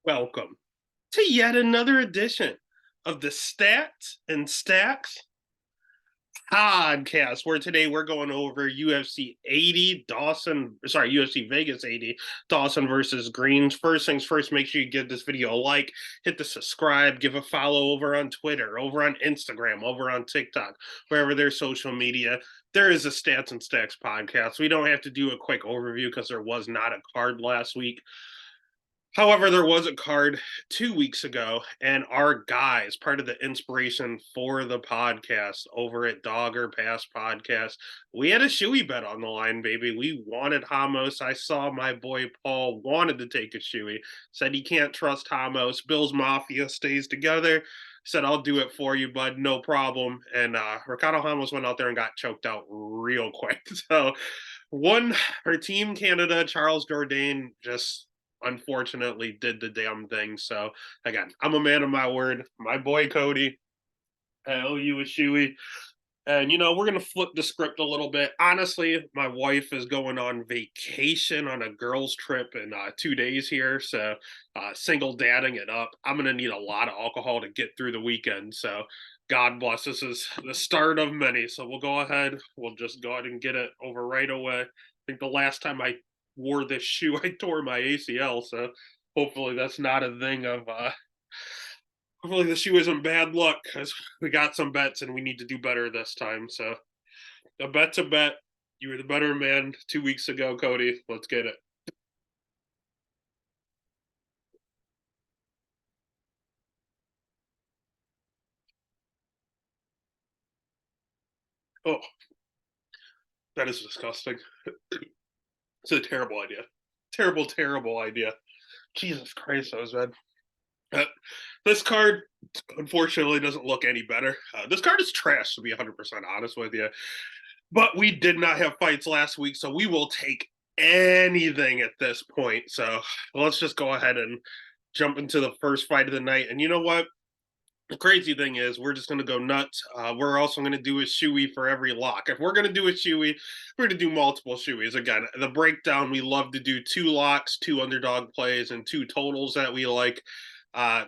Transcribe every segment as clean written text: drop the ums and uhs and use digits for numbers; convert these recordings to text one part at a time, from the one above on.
Welcome to yet another edition of the Stats and Stacks podcast, where today we're going over UFC 80, UFC Vegas 80, Dawson versus Greens. First things first, make sure you give this video a like, hit the subscribe, give a follow over on Twitter, over on Instagram, over on TikTok, wherever there's social media. There is a Stats and Stacks podcast. We don't have to do a quick overview because there was not a card last week. However, there was a card 2 weeks ago, and our guys, part of the inspiration for the podcast over at Dogger Pass Podcast, we had a shoey bet on the line, baby. We wanted Hamos. I saw my boy Paul wanted to take a shoey, said he can't trust Hamos. Bill's Mafia stays together. Said, I'll do it for you, bud. No problem. And Ricardo Hamos went out there and got choked out real quick. So, one, her team Canada, Charles Jourdain, just unfortunately did the damn thing. So again, I'm a man of my word. My boy Cody, I owe you a shoey. And we're gonna flip the script a little bit. Honestly, my wife is going on vacation on a girls' trip in 2 days here, so single dadding it up. I'm gonna need a lot of alcohol to get through the weekend. So God bless. This is the start of many. So we'll go ahead. We'll just go ahead and get it over right away. I think the last time I wore this shoe, I tore my ACL. So hopefully that's not a thing of hopefully the shoe isn't bad luck because we got some bets and we need to do better this time. So a bet's a bet. You were the better man 2 weeks ago, Cody. Let's get it. Oh, that is disgusting. It's a terrible idea. Terrible, terrible idea. Jesus Christ, that was bad. Uh, this card, unfortunately, doesn't look any better. This card is trash, to be 100% honest with you. But we did not have fights last week, so we will take anything at this point. So let's just go ahead and jump into the first fight of the night. And you know what? The crazy thing is, we're just going to go nuts. We're also going to do a shoey for every lock. If we're going to do a shoey, we're going to do multiple shoeys. Again, the breakdown, we love to do 2 locks, 2 underdog plays, and 2 totals that we like.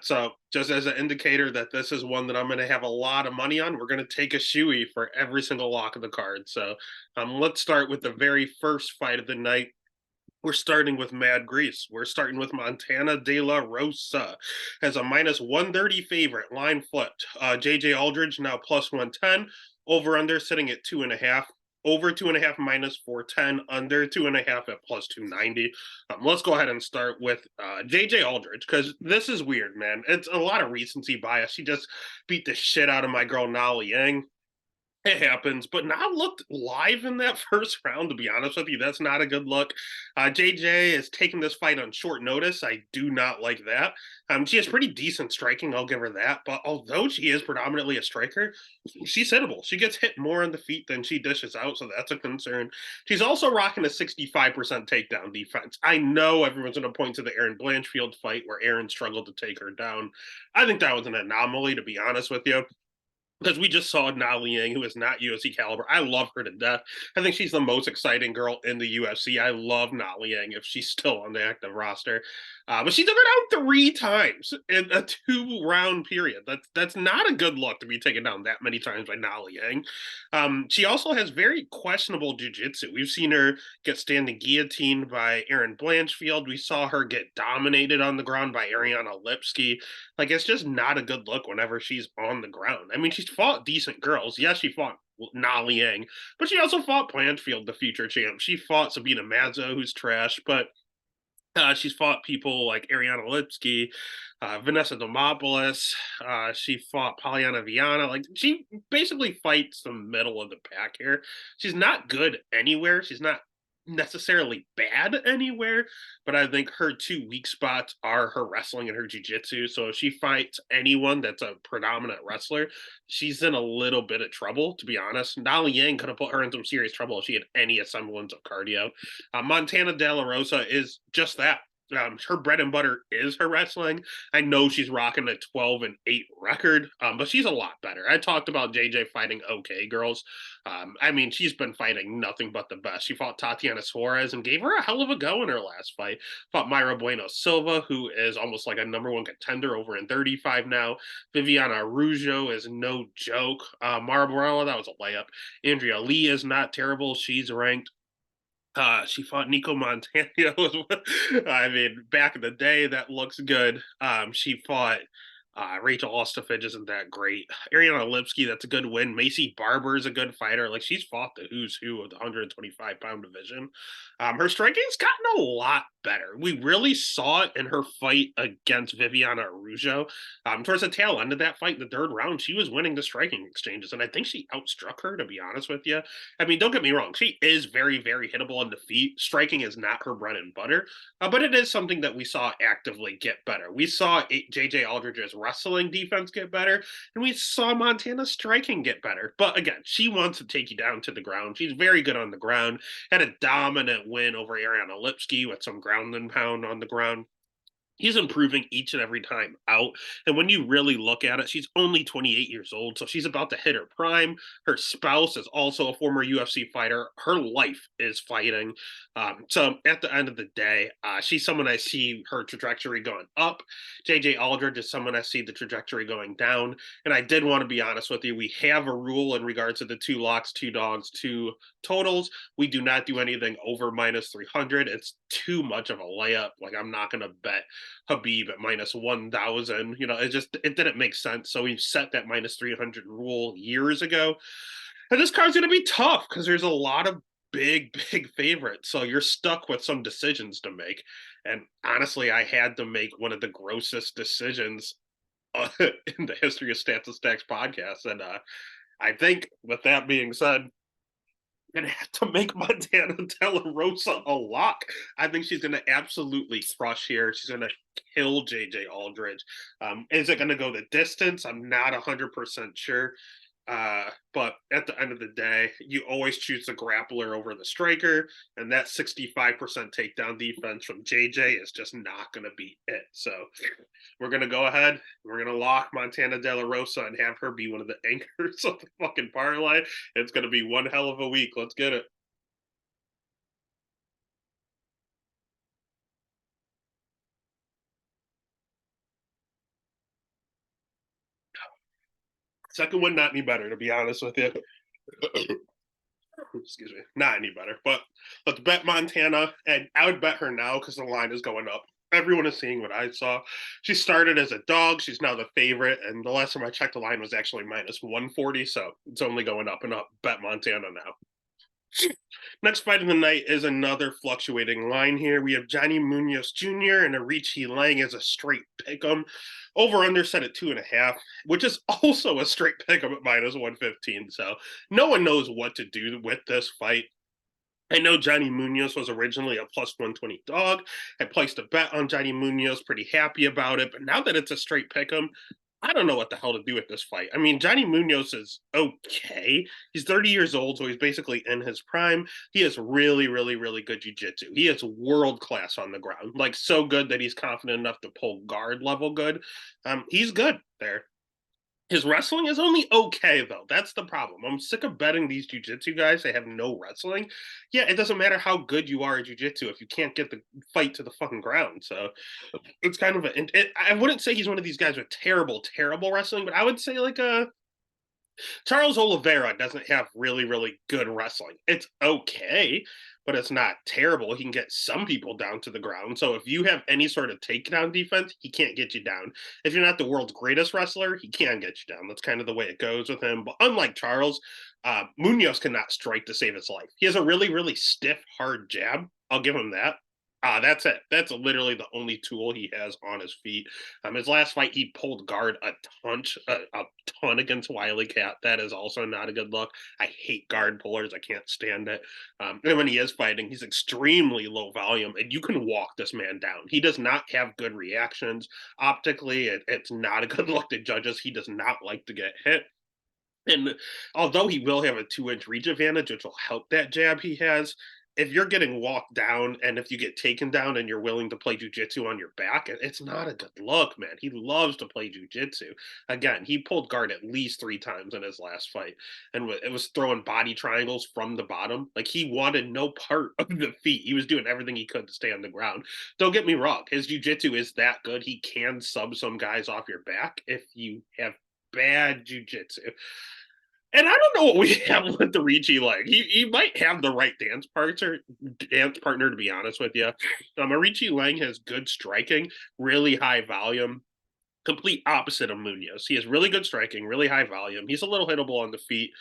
So just as an indicator that this is one that I'm going to have a lot of money on, we're going to take a shoey for every single lock of the card. So let's start with the very first fight of the night. We're starting with Mad Grease. We're starting with Montana De La Rosa as a minus 130 favorite, line flipped. JJ Aldridge now plus 110. Over under sitting at 2.5. Over 2.5 minus 410. Under 2.5 at plus 290. Let's go ahead and start with JJ Aldridge because this is weird, man. It's a lot of recency bias. She just beat the shit out of my girl Nali Yang. It happens, but not looked live in that first round, to be honest with you. That's not a good look. JJ is taking this fight on short notice. I do not like that. She has pretty decent striking, I'll give her that. But although she is predominantly a striker, she's hittable. She gets hit more on the feet than she dishes out, so that's a concern. She's also rocking a 65% takedown defense. I know everyone's going to point to the Aaron Blanchfield fight where Aaron struggled to take her down. I think that was an anomaly, to be honest with you, because we just saw Na Liang, who is not UFC caliber. I love her to death. I think she's the most exciting girl in the UFC. I love Na Liang if she's still on the active roster. But she took her down 3 times in a 2-round period. That's not a good look to be taken down that many times by Na Liang. She also has very questionable jiu-jitsu. We've seen her get standing guillotined by Aaron Blanchfield. We saw her get dominated on the ground by Ariana Lipsky. Like, it's just not a good look whenever she's on the ground. I mean, she's fought decent girls. Yes, she fought Na Liang, but she also fought Blanchfield, the future champ. She fought Sabina Mazzo, who's trash, but she's fought people like Ariana Lipsky, Vanessa Demopoulos. She fought Polyana Viana. Like, she basically fights the middle of the pack here. She's not good anywhere. She's not necessarily bad anywhere, but I think her 2 weak spots are her wrestling and her jiu-jitsu. So if she fights anyone that's a predominant wrestler, she's in a little bit of trouble, to be honest. Nali Yang could have put her in some serious trouble if she had any semblance of cardio. Montana De La Rosa is just that. Her bread and butter is her wrestling. I know she's rocking a 12-8 record, but she's a lot better. I talked about JJ fighting okay girls. I mean, she's been fighting nothing but the best. She fought Tatiana Suarez and gave her a hell of a go in her last fight. Fought Myra Bueno Silva, who is almost like a number one contender over in 35 now. Viviana Araujo is no joke. Mara Borella, that was a layup. Andrea Lee is not terrible. She's ranked. She fought Nico Montana. I mean, back in the day, that looks good. She fought Rachel Ostafage, isn't that great? Ariana Lipsky, that's a good win. Macy Barber is a good fighter. Like, she's fought the who's who of the 125-pound division. Her striking's gotten a lot better. We really saw it in her fight against Viviana Araujo. Towards the tail end of that fight, in the third round, she was winning the striking exchanges, and I think she outstruck her, to be honest with you. I mean, don't get me wrong, she is very, very hittable on the feet. Striking is not her bread and butter, but it is something that we saw actively get better. We saw JJ Aldridge's wrestling defense get better, and we saw Montana's striking get better. But again, she wants to take you down to the ground. She's very good on the ground. Had a dominant win over Ariana Lipsky with some ground and pound on the ground. He's improving each and every time out. And when you really look at it, she's only 28 years old. So she's about to hit her prime. Her spouse is also a former UFC fighter. Her life is fighting. So at the end of the day, she's someone I see her trajectory going up. JJ Aldridge is someone I see the trajectory going down. And I did want to be honest with you. We have a rule in regards to the 2 locks, 2 dogs, 2 totals. We do not do anything over minus 300. It's too much of a layup. Like, I'm not going to bet Habib at minus 1,000. It didn't make sense. So we've set that minus 300 rule years ago. And this card's going to be tough because there's a lot of big favorites. So you're stuck with some decisions to make. And honestly, I had to make one of the grossest decisions in the history of Stats and Stacks podcast. And I think with that being said, gonna have to make Montana De La Rosa a lock. I think she's gonna absolutely crush here. She's gonna kill JJ Aldridge. Is it gonna go the distance? I'm not 100% sure. But at the end of the day, you always choose the grappler over the striker, and that 65% takedown defense from JJ is just not going to be it. So we're going to go ahead, we're going to lock Montana De La Rosa and have her be one of the anchors of the fucking parlay. It's going to be one hell of a week. Let's get it. Second one, not any better, to be honest with you. Excuse me, not any better. But let's bet Montana, and I would bet her now because the line is going up. Everyone is seeing what I saw. She started as a dog. She's now the favorite, and the last time I checked, the line was actually minus 140, so it's only going up and up. Bet Montana now. Next fight of the night is another fluctuating line here. We have Johnny Munoz Jr. and Arichi Lang as a straight pick'em. Over under set at 2.5, which is also a straight pick'em at minus 115. So no one knows what to do with this fight. I know Johnny Munoz was originally a plus 120 dog. I placed a bet on Johnny Munoz, pretty happy about it. But now that it's a straight pick'em, I don't know what the hell to do with this fight. I mean, Johnny Munoz is okay. He's 30 years old, so he's basically in his prime. He is really good jiu-jitsu. He is world class on the ground, like so good that he's confident enough to pull guard level good. He's good there. His wrestling is only okay, though. That's the problem. I'm sick of betting these jiu-jitsu guys. They have no wrestling. Yeah, it doesn't matter how good you are at jiu-jitsu if you can't get the fight to the fucking ground. So it's kind of I wouldn't say he's one of these guys with terrible wrestling, but I would say like a Charles Oliveira doesn't have really good wrestling. It's okay, but it's not terrible. He can get some people down to the ground. So if you have any sort of takedown defense, he can't get you down. If you're not the world's greatest wrestler, he can get you down. That's kind of the way it goes with him. But unlike Charles, Munoz cannot strike to save his life. He has a really stiff, hard jab. I'll give him that. That's it. That's literally the only tool he has on his feet. His last fight, he pulled guard a ton against Wiley Cat. That is also not a good look. I hate guard pullers. I can't stand it. And when he is fighting, he's extremely low volume, and you can walk this man down. He does not have good reactions. Optically, it's not a good look to judges. He does not like to get hit. And although he will have a 2-inch reach advantage, which will help that jab he has, if you're getting walked down and if you get taken down and you're willing to play jujitsu on your back, it's not a good look, man. He loves to play jujitsu. Again, he pulled guard at least 3 times in his last fight, and it was throwing body triangles from the bottom. Like he wanted no part of the feet. He was doing everything he could to stay on the ground. Don't get me wrong, his jujitsu is that good. He can sub some guys off your back if you have bad jujitsu. And I don't know what we have with the Ricci leg. He might have the right dance partner, to be honest with you. Ricci Lang has good striking, really high volume, complete opposite of Munoz. He has really good striking, really high volume. He's a little hittable on the feet.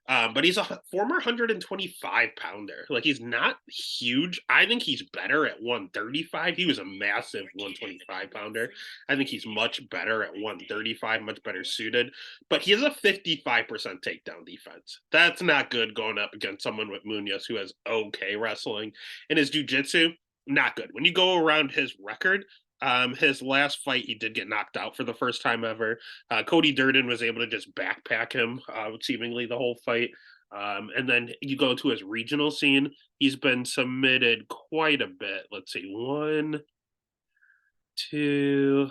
But he's a former 125 pounder. Like he's not huge. I think he's better at 135. He was a massive 125 pounder. I think he's much better at 135, much better suited. But he has a 55% takedown defense. That's not good going up against someone with Munoz who has okay wrestling. And his jiu-jitsu, not good. When you go around his record, his last fight, he did get knocked out for the first time ever. Cody Durden was able to just backpack him seemingly the whole fight. And then you go to his regional scene. He's been submitted quite a bit. Let's see, 1, 2,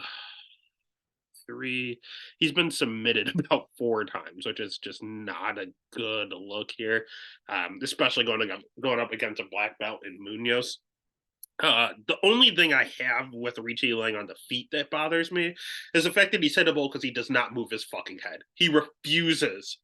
3. He's been submitted about 4 times, which is just not a good look here, especially going up against a black belt in Munoz. The only thing I have with Ricci Lang on the feet that bothers me is the fact that he's hittable because he does not move his fucking head. He refuses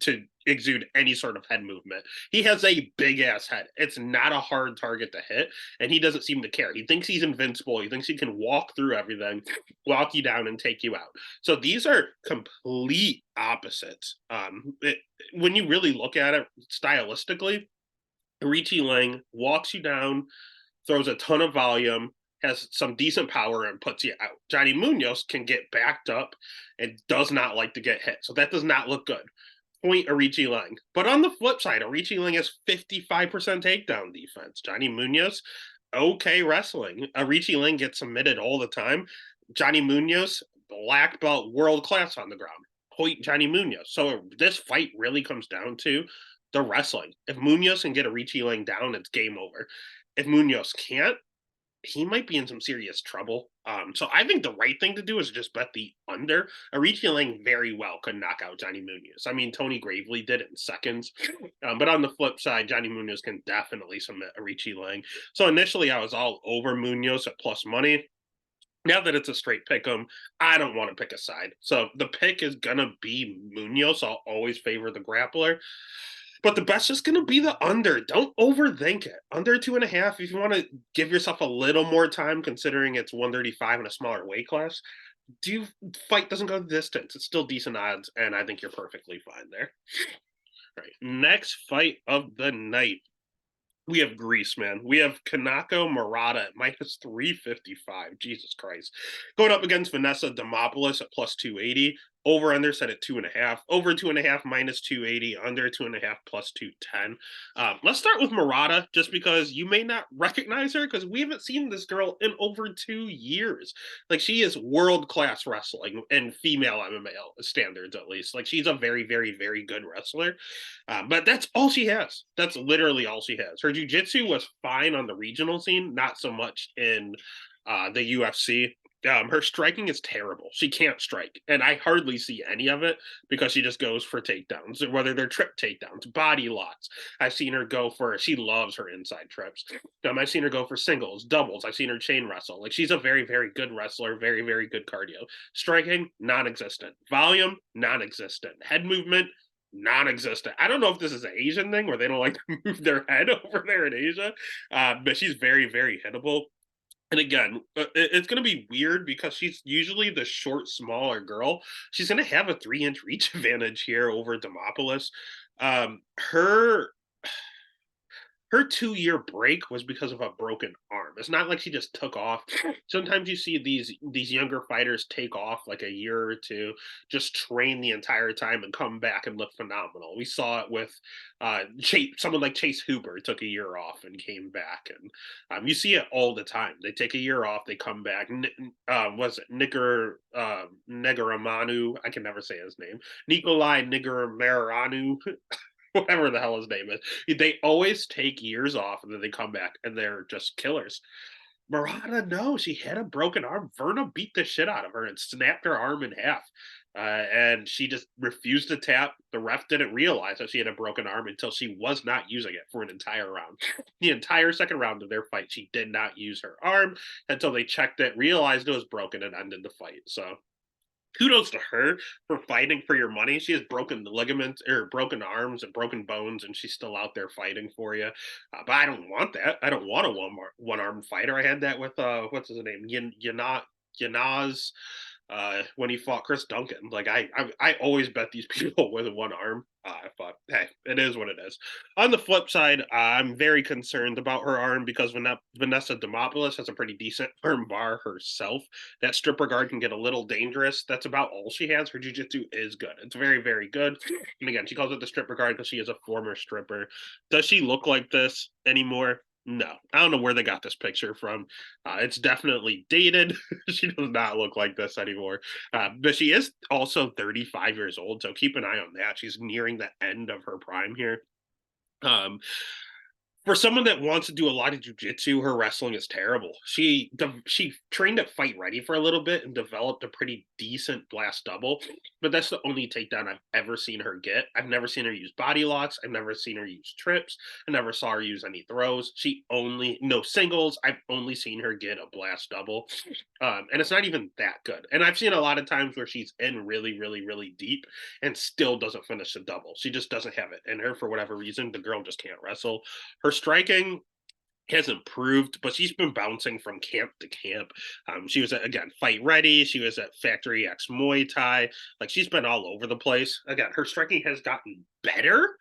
to exude any sort of head movement. He has a big ass head. It's not a hard target to hit, and he doesn't seem to care. He thinks he's invincible. He thinks he can walk through everything, walk you down, and take you out. So these are complete opposites. When you really look at it stylistically, Ricci Lang walks you down, throws a ton of volume, has some decent power, and puts you out. Johnny Munoz can get backed up and does not like to get hit. So that does not look good. Point Ricci Lang. But on the flip side, Ricci Lang has 55% takedown defense. Johnny Munoz, okay wrestling. Ricci Lang gets submitted all the time. Johnny Munoz, black belt, world class on the ground. Point Johnny Munoz. So this fight really comes down to the wrestling. If Munoz can get a Ricci Lang down, it's game over. If Munoz can't, he might be in some serious trouble. So I think the right thing to do is just bet the under. Ricci Lang very well could knock out Johnny Munoz. I mean, Tony Gravely did it in seconds. But on the flip side, Johnny Munoz can definitely submit Ricci Lang. So initially, I was all over Munoz at plus money. Now that it's a straight pick 'em, I don't want to pick a side. So the pick is going to be Munoz. I'll always favor the grappler. But the best's just going to be the under. Don't overthink it. Under 2.5, if you want to give yourself a little more time, considering it's 135 in a smaller weight class, fight doesn't go the distance. It's still decent odds, and I think you're perfectly fine there. All right, next fight of the night. We have Greece, man. We have Kanako Murata at minus 355. Jesus Christ. Going up against Vanessa Demopoulos at plus 280. Over under set at 2.5. Over 2.5 minus 280. Under 2.5 plus 210. Let's start with Murata, just because you may not recognize her because we haven't seen this girl in over 2 years. Like, she is world class wrestling in female MMA standards, at least. Like, she's a very, very, very good wrestler. But that's all she has. That's literally all she has. Her jiu-jitsu was fine on the regional scene, not so much in the UFC. Her striking is terrible. She can't strike, and I hardly see any of it because she just goes for takedowns, whether they're trip takedowns, body locks. I've seen her go for. She loves her inside trips. I've seen her go for singles, doubles. I've seen her chain wrestle. Like, she's a very, very good wrestler, very, very good cardio. Striking, non-existent. Volume, non-existent. Head movement, non-existent. I don't know if this is an Asian thing where they don't like to move their head over there in Asia, but she's very, very hittable. And again, it's going to be weird because she's usually the short, smaller girl. She's going to have a 3-inch reach advantage here over Demopoulos. Her 2-year break was because of a broken arm. It's not like she just took off. Sometimes you see these younger fighters take off like a year or two, just train the entire time and come back and look phenomenal. We saw it with someone like Chase Hooper took a year off and came back, and you see it all the time. They take a year off, they come back. Was it Negaramanu? I can never say his name. Nikolai Negaramanu. whatever the hell his name is. They always take years off and then they come back and they're just killers. Murata, no, she had a broken arm. Verna beat the shit out of her and snapped her arm in half. And she just refused to tap. The ref didn't realize that she had a broken arm until she was not using it for an entire round. The entire second round of their fight, she did not use her arm until they checked it, realized it was broken, and ended the fight. So kudos to her for fighting for your money. She has broken ligaments or broken arms and broken bones, and she's still out there fighting for you. But I don't want that. I don't want a one arm fighter. I had that with what's his name, Yanaz, when he fought Chris Duncan. Like I always bet these people with one arm. I thought, hey, it is what it is. On the flip side, I'm very concerned about her arm because Vanessa Demopoulos has a pretty decent arm bar herself. That stripper guard can get a little dangerous. That's about all she has. Her jiu-jitsu is good. It's very, very good. And again, she calls it the stripper guard because she is a former stripper. Does she look like this anymore? No, I don't know where they got this picture from. It's definitely dated. She does not look like this anymore. But she is also 35 years old, so keep an eye on that. She's nearing the end of her prime here. Um, for someone that wants to do a lot of jujitsu, her wrestling is terrible. She trained at Fight Ready for a little bit and developed a pretty decent blast double, but that's the only takedown I've ever seen her get. I've never seen her use body locks. I've never seen her use trips. I never saw her use any throws. She only no singles. I've only seen her get a blast double, and it's not even that good. And I've seen a lot of times where she's in really, really, really deep and still doesn't finish the double. She just doesn't have it in her for whatever reason. The girl just can't wrestle. Her striking has improved, but she's been bouncing from camp to camp. She was at, again, Fight Ready. She was at Factory X Muay Thai. Like, she's been all over the place. Again, her striking has gotten better.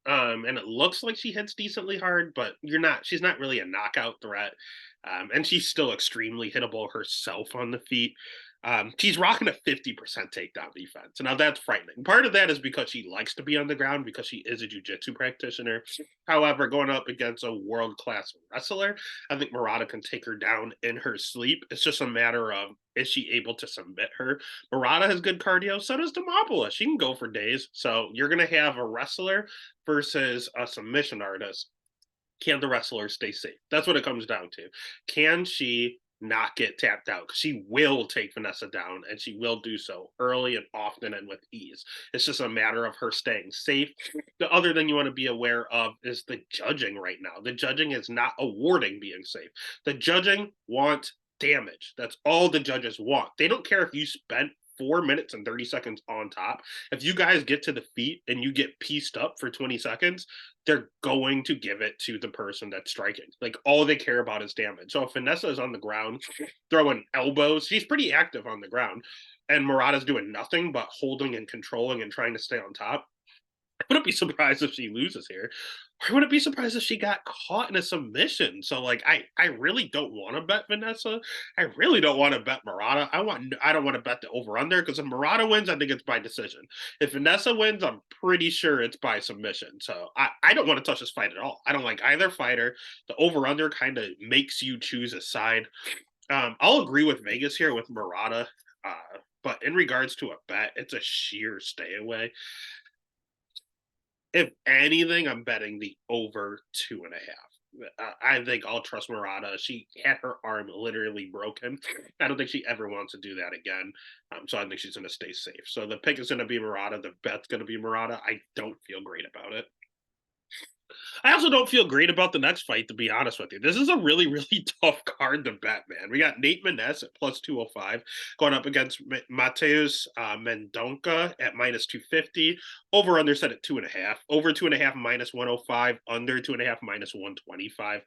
And it looks like she hits decently hard, but she's not really a knockout threat. And she's still extremely hittable herself on the feet. She's rocking a 50% takedown defense. Now that's frightening. Part of that is because she likes to be on the ground because she is a jiu-jitsu practitioner. However, going up against a world-class wrestler, I think Murata can take her down in her sleep. It's just a matter of, is she able to submit her? Murata has good cardio, so does Demopoulos. She can go for days. So you're going to have a wrestler versus a submission artist. Can the wrestler stay safe? That's what it comes down to. Can she not get tapped out? Because she will take Vanessa down, and she will do so early and often and with ease. It's just a matter of her staying safe. The other thing you want to be aware of is the judging right now. The judging is not awarding being safe. The judging want damage. That's all the judges want. They don't care if you spent 4 minutes and 30 seconds on top. If you guys get to the feet and you get pieced up for 20 seconds, they're going to give it to the person that's striking. Like, all they care about is damage. So if Vanessa is on the ground throwing elbows, she's pretty active on the ground, and Murata's doing nothing but holding and controlling and trying to stay on top, I wouldn't be surprised if she loses here. I wouldn't be surprised if she got caught in a submission. So, like, I really don't want to bet Vanessa. I really don't want to bet Murata. I don't want to bet the over under, because if Murata wins, I think it's by decision. If Vanessa wins, I'm pretty sure it's by submission. So I don't want to touch this fight at all. I don't like either fighter. The over under kind of makes you choose a side. I'll agree with Vegas here with Murata. But in regards to a bet, it's a sheer stay away. If anything, I'm betting the over 2.5. I think I'll trust Murata. She had her arm literally broken. I don't think she ever wants to do that again. So I think she's going to stay safe. So the pick is going to be Murata. The bet's going to be Murata. I don't feel great about it. I also don't feel great about the next fight, to be honest with you. This is a really, really tough card to bet, man. We got Nate Maness at plus 205 going up against Mateus Mendonca at minus 250. Over under set at 2.5. Over 2.5 minus 105. Under 2.5 minus 125.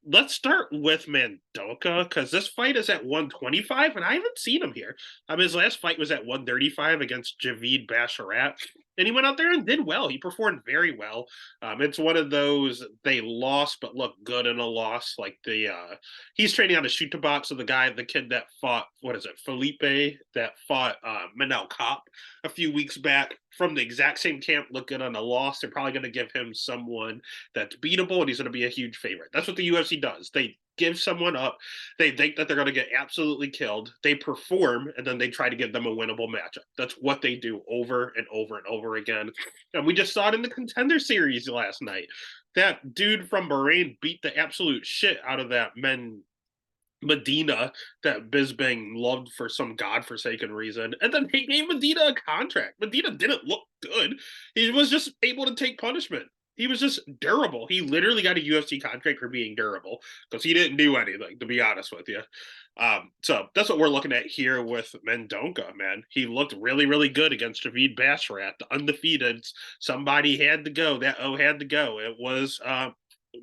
Let's start with Mendonca, because this fight is at 125, and I haven't seen him here. His last fight was at 135 against Javid Basharat. And he went out there and did well. He performed very well. It's one of those they lost but look good in a loss. Like he's training on a shoot to box. So the kid that fought, Felipe, that fought Manel Kopp a few weeks back. from the exact same camp look good on a loss, they're probably going to give him someone that's beatable, and he's going to be a huge favorite. That's what the UFC does. They give someone up. They think that they're going to get absolutely killed. They perform, and then they try to give them a winnable matchup. That's what they do over and over and over again. And we just saw it in the Contender Series last night. That dude from Bahrain beat the absolute shit out of that Medina that Bisbing loved for some godforsaken reason. And then he gave Medina a contract. Medina didn't look good. He was just able to take punishment. He was just durable. He literally got a UFC contract for being durable because he didn't do anything, to be honest with you. So that's what we're looking at here with Mendonca, man. He looked really, really good against Javid Basharat, the undefeated. Somebody had to go. That O had to go. It was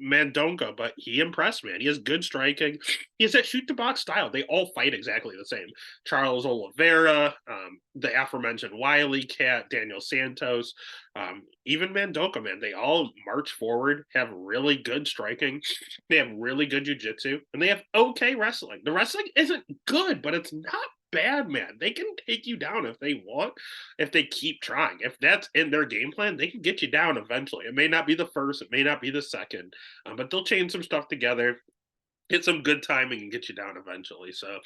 Mendonca, but he impressed, man. He has good striking. He has that shoot to box style. They all fight exactly the same. Charles Oliveira, the aforementioned Wiley Cat, Daniel Santos, even Mendonca, man. They all march forward, have really good striking. They have really good jiu-jitsu, and they have okay wrestling. The wrestling isn't good, but it's not bad, man. They can take you down if they want, if they keep trying. If that's in their game plan, they can get you down eventually. It may not be the first, it may not be the second, but they'll chain some stuff together, hit some good timing, and get you down eventually. So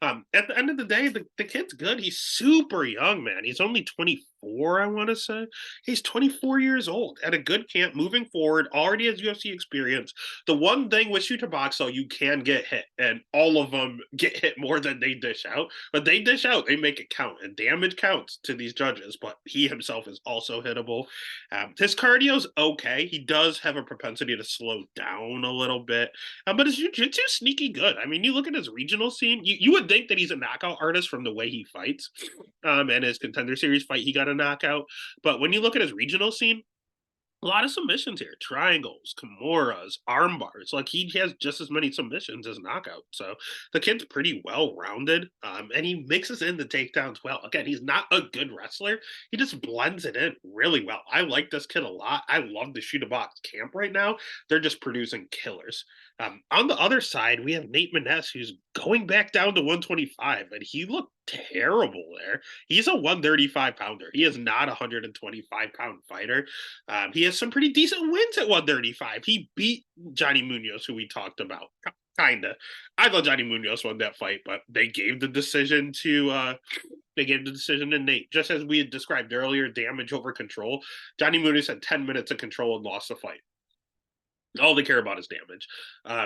at the end of the day, the kid's good. He's super young, man. He's only 24, I want to say. He's 24 years old at a good camp, moving forward, already has UFC experience. The one thing with Shooter Box, though, you can get hit, and all of them get hit more than they dish out. But they dish out, they make it count, and damage counts to these judges. But he himself is also hittable. His cardio's okay. He does have a propensity to slow down a little bit, but his jiu-jitsu sneaky good. I mean, you look at his regional scene, you would think that he's a knockout artist from the way he fights. And his Contender Series fight, he got a knockout. But when you look at his regional scene, a lot of submissions here, triangles, kimuras, arm bars. Like, he has just as many submissions as knockouts. So the kid's pretty well rounded, and he mixes in the takedowns well. Again, he's not a good wrestler. He just blends it in really well. I like this kid a lot. I love the Shoot a Box camp right now. They're just producing killers. On the other side, we have Nate Maness, who's going back down to 125, and he looked terrible there. He's a 135 pounder. He is not a 125-pound fighter. He has some pretty decent wins at 135. He beat Johnny Munoz, who we talked about. Kinda. I thought Johnny Munoz won that fight, but they gave the decision to Nate. Just as we had described earlier, damage over control. Johnny Munoz had 10 minutes of control and lost the fight. All they care about is damage.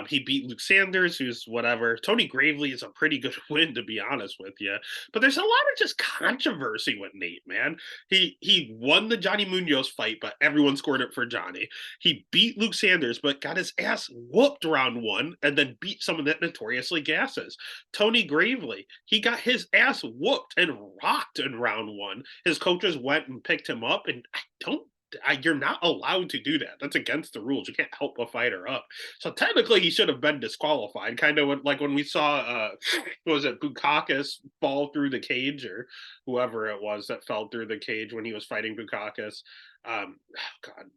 He beat Luke Sanders, who's whatever. Tony Gravely is a pretty good win, to be honest with you. But there's a lot of just controversy with Nate, man. He won the Johnny Munoz fight, but everyone scored it for Johnny. He beat Luke Sanders, but got his ass whooped round one, and then beat someone that notoriously gasses. Tony Gravely, he got his ass whooped and rocked in round one. His coaches went and picked him up, and you're not allowed to do that. That's against the rules. You can't help a fighter up. So technically, he should have been disqualified. Kind of like when we saw, what was it, Bukakis fall through the cage, or whoever it was that fell through the cage when he was fighting Bukakis.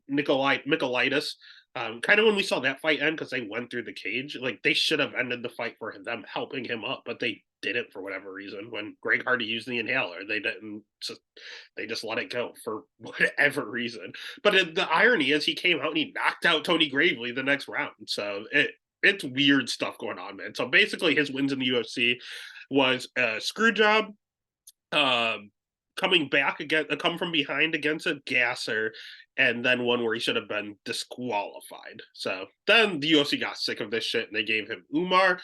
Nikolaitis. Kind of when we saw that fight end, because they went through the cage, like, they should have ended the fight for them helping him up, but they didn't for whatever reason. When Greg Hardy used the inhaler, they didn't. They just let it go for whatever reason. But the irony is, he came out and he knocked out Tony Gravely the next round. So it's weird stuff going on, man. So basically, his wins in the UFC was a screw job, coming back again, come from behind against a gasser, and then one where he should have been disqualified. So then the UFC got sick of this shit, and they gave him Umar.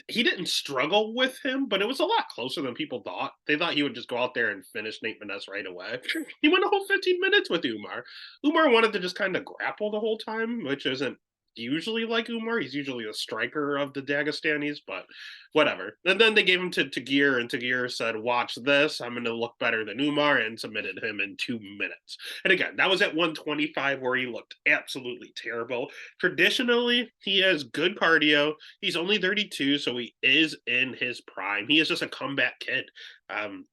He didn't struggle with him, but it was a lot closer than people thought. They thought he would just go out there and finish Nate Maness right away. He went a whole 15 minutes with Umar. Umar wanted to just kind of grapple the whole time, which isn't usually like Umar. He's usually the striker of the Dagestanis, but whatever. And then they gave him to Tagir, and Tagir said, watch this, I'm going to look better than Umar, and submitted him in 2 minutes. And again, that was at 125, where he looked absolutely terrible. Traditionally, he has good cardio. He's only 32, so he is in his prime. He is just a comeback kid.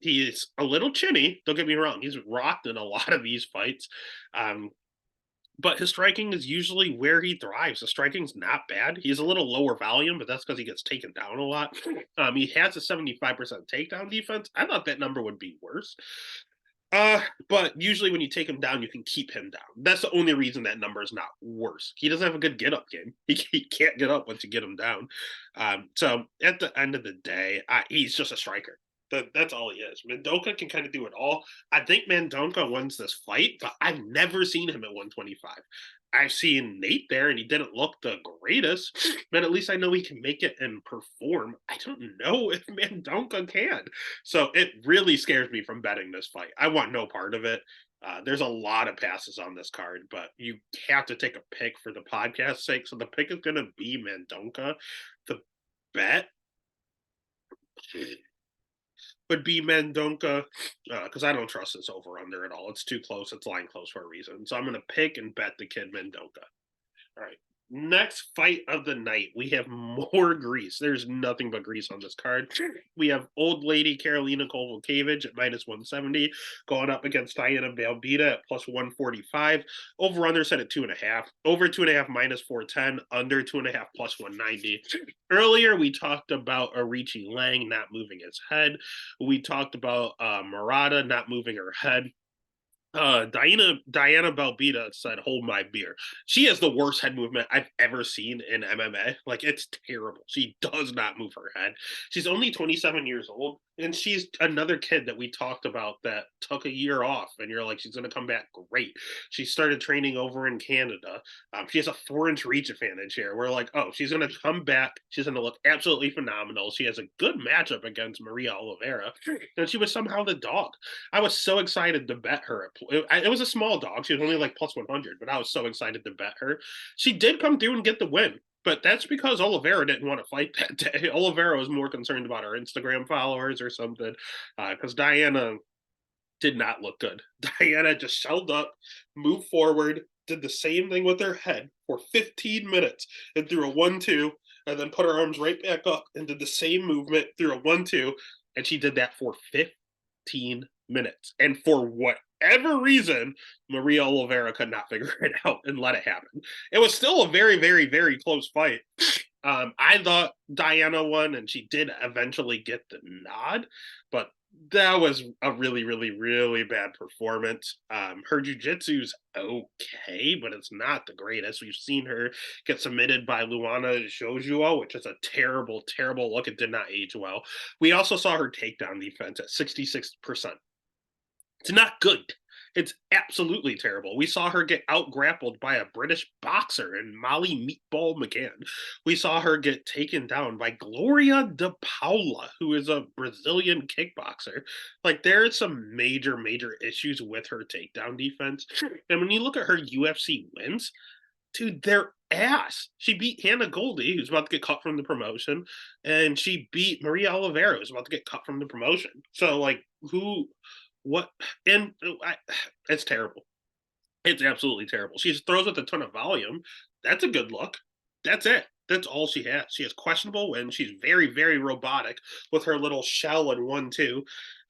He is a little chinny, don't get me wrong. He's rocked in a lot of these fights. But his striking is usually where he thrives. The striking's not bad. He's a little lower volume, but that's because he gets taken down a lot. He has a 75% takedown defense. I thought that number would be worse. But usually when you take him down, you can keep him down. That's the only reason that number is not worse. He doesn't have a good get up game. He can't get up once you get him down. So at the end of the day, he's just a striker. That's all he is. Mendonca can kind of do it all. I think Mendonca wins this fight, but I've never seen him at 125. I've seen Nate there, and he didn't look the greatest, but at least I know he can make it and perform. I don't know if Mendonca can. So it really scares me from betting this fight. I want no part of it. There's a lot of passes on this card, but you have to take a pick for the podcast's sake. So the pick is going to be Mendonca. The bet would be Mendonca because I don't trust this over under at all. It's too close. It's lying close for a reason. So I'm going to pick and bet the kid Mendonca. All right. Next fight of the night, we have more grease. There's nothing but grease on this card. We have old lady Karolina Kowalkiewicz at -170 going up against Diana Belbita at +145. Over under set at 2.5. Over 2.5 -410. Under 2.5 +190. Earlier, we talked about Arichi Lang not moving his head. We talked about Murata not moving her head. Diana Belbita said, "Hold my beer." She has the worst head movement I've ever seen in MMA. Like, it's terrible. She does not move her head. She's only 27 years old, and she's another kid that we talked about that took a year off, and you're like, she's going to come back great. She started training over in Canada. She has a 4-inch reach advantage here. We're like, oh, she's going to come back. She's going to look absolutely phenomenal. She has a good matchup against Maria Oliveira, and she was somehow the dog. I was so excited to bet her. It was a small dog. She was only like +100, but I was so excited to bet her. She did come through and get the win, but that's because Oliveira didn't want to fight that day. Oliveira was more concerned about her Instagram followers or something, because Diana did not look good. Diana just shelled up, moved forward, did the same thing with her head for 15 minutes and threw a 1-2, and then put her arms right back up and did the same movement, threw a 1-2, and she did that for 15 minutes. And for whatever reason, Maria Oliveira could not figure it out and let it happen. It was still a very, very, very close fight. I thought Diana won, and she did eventually get the nod, but that was a really, really, really bad performance. Her jiu-jitsu's okay, but it's not the greatest. We've seen her get submitted by Luana Jojo, which is a terrible, terrible look. It did not age well. We also saw her takedown defense at 66%. It's not good. It's absolutely terrible. We saw her get out grappled by a British boxer and Molly Meatball McCann. We saw her get taken down by Gloria de Paula, who is a Brazilian kickboxer. Like, there are some major, major issues with her takedown defense. And when you look at her UFC wins, dude, they're ass. She beat Hannah Goldie, who's about to get cut from the promotion, and she beat Maria Oliveira, who's about to get cut from the promotion. So, like, what? And it's terrible. It's absolutely terrible. She throws with a ton of volume. That's a good look. That's it. That's all she has. She has questionable wins. She's very, very robotic with her little shell and 1-2.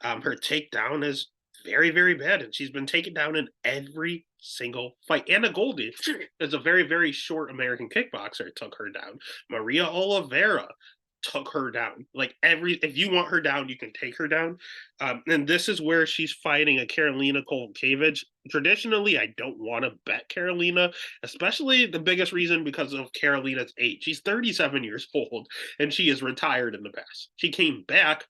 Her takedown is very, very bad, and she's been taken down in every single fight. Anna Goldie is a very, very short American kickboxer. Took her down. Maria Oliveira took her down. Like, if you want her down, you can take her down. And this is where she's fighting a Karolina Kowalkiewicz. Traditionally, I don't want to bet Karolina, especially the biggest reason because of Karolina's age. She's 37 years old, and she is retired in the past. She came back,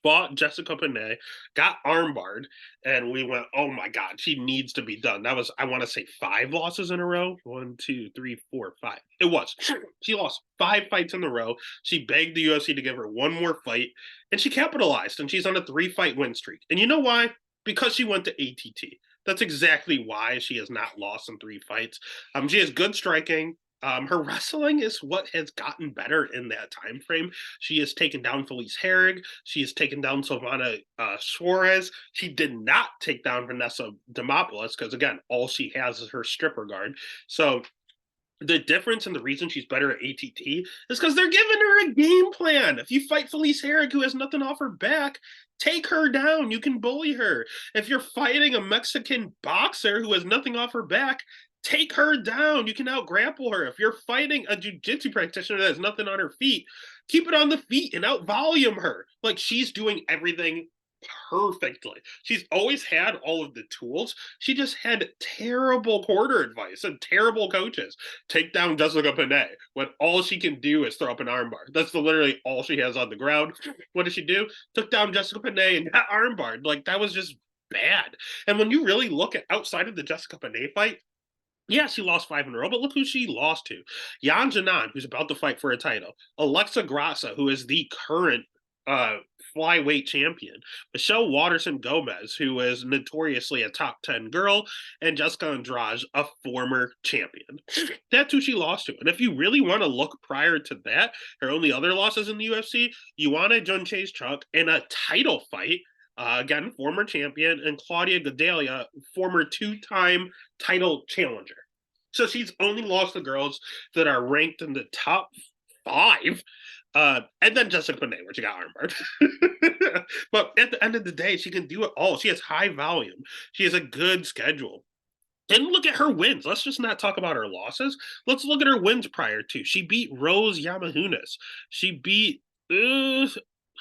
fought Jessica Panay, got armbarred, and we went, oh my God, she needs to be done. That was, I want to say, 5 losses in a row. 1, 2, 3, 4, 5. It was. She lost 5 fights in a row. She begged the UFC to give her one more fight, and she capitalized, and she's on a 3-fight win streak. And you know why? Because she went to ATT. That's exactly why she has not lost in 3 fights. She has good striking. Her wrestling is what has gotten better in that time frame. She has taken down Felice Herrig. She has taken down Silvana Suarez. She did not take down Vanessa Demopoulos because, again, all she has is her stripper guard. So the difference and the reason she's better at ATT is because they're giving her a game plan. If you fight Felice Herrig, who has nothing off her back, take her down. You can bully her. If you're fighting a Mexican boxer who has nothing off her back, take her down. You can out-grapple her. If you're fighting a jiu-jitsu practitioner that has nothing on her feet, keep it on the feet and out-volume her. Like, she's doing everything perfectly. She's always had all of the tools. She just had terrible corner advice and terrible coaches. Take down Jessica Panay when all she can do is throw up an armbar. That's literally all she has on the ground. What did she do? Took down Jessica Panay and got armbarred. Like, that was just bad. And when you really look at outside of the Jessica Panay fight, yeah, she lost 5 in a row, but look who she lost to. Yan Janan, who's about to fight for a title. Alexa Grassa, who is the current uh, flyweight champion. Michelle Waterson Gomez, who is notoriously a top 10 girl. And Jessica Andrade, a former champion. That's who she lost to. And if you really want to look prior to that, her only other losses in the UFC, Ioana Jung-Chae Chuck in a title fight. Again, former champion, and Claudia Gadelha, former two-time title challenger. So she's only lost to girls that are ranked in the top 5. And then Jessica Panay, where she got armbarred. But at the end of the day, she can do it all. She has high volume. She has a good schedule. And look at her wins. Let's just not talk about her losses. Let's look at her wins prior to. She beat Rose Namajunas. She beat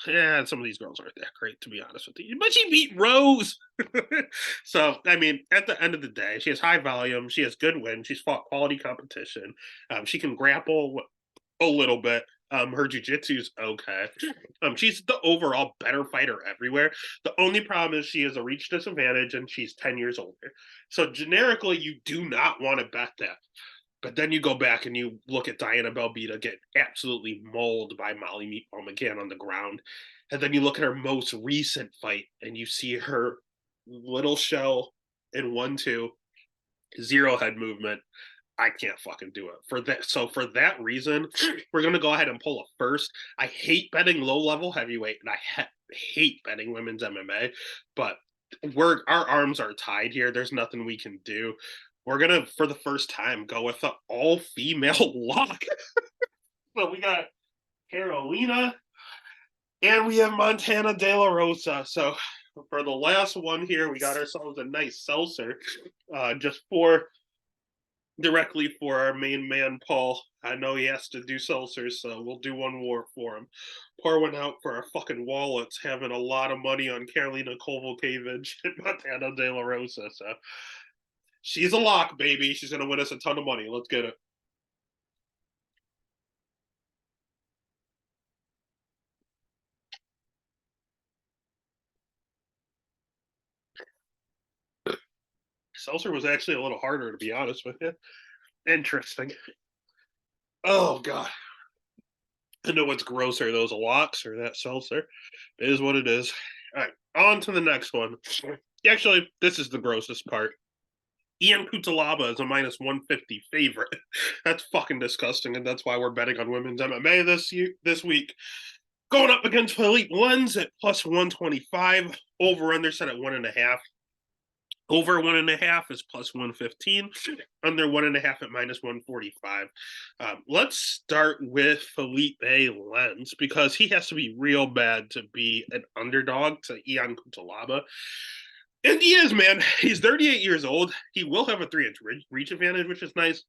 yeah, some of these girls aren't that great, to be honest with you. But she beat Rose. So, I mean, at the end of the day, she has high volume. She has good wins. She's fought quality competition. She can grapple a little bit. Her jiu-jitsu's okay. She's the overall better fighter everywhere. The only problem is she has a reach disadvantage and she's 10 years older. So generically, you do not want to bet that. But then you go back and you look at Diana Belbita get absolutely mauled by Molly Meatball McCann on the ground. And then you look at her most recent fight and you see her little shell in 1-2, 0 head movement. I can't fucking do it for that. So for that reason, we're gonna go ahead and pull a first. I hate betting low level heavyweight, and I hate betting women's MMA. But our arms are tied here. There's nothing we can do. We're gonna, for the first time, go with an all female lock. So we got Carolina, and we have Montana De La Rosa. So for the last one here, we got ourselves a nice seltzer, just directly for our main man, Paul. I know he has to do seltzers, so we'll do one more for him. Pour one out for our fucking wallets, having a lot of money on Karolina Kovalevich and Montana De La Rosa. So she's a lock, baby. She's going to win us a ton of money. Let's get it. Seltzer was actually a little harder, to be honest with you. Interesting. Oh, God. I know what's grosser, those locks or that seltzer. It is what it is. All right, on to the next one. Actually, this is the grossest part. Ian Cutelaba is a minus 150 favorite. That's fucking disgusting, and that's why we're betting on women's MMA this week. Going up against Philippe Lens at plus 125. Over under set at 1.5. Over 1.5 is plus 115. Under 1.5 at minus 145. Let's start with Felipe Lens because he has to be real bad to be an underdog to Ian Cutelaba. And he is, man. He's 38 years old. He will have a 3-inch reach advantage, which is nice.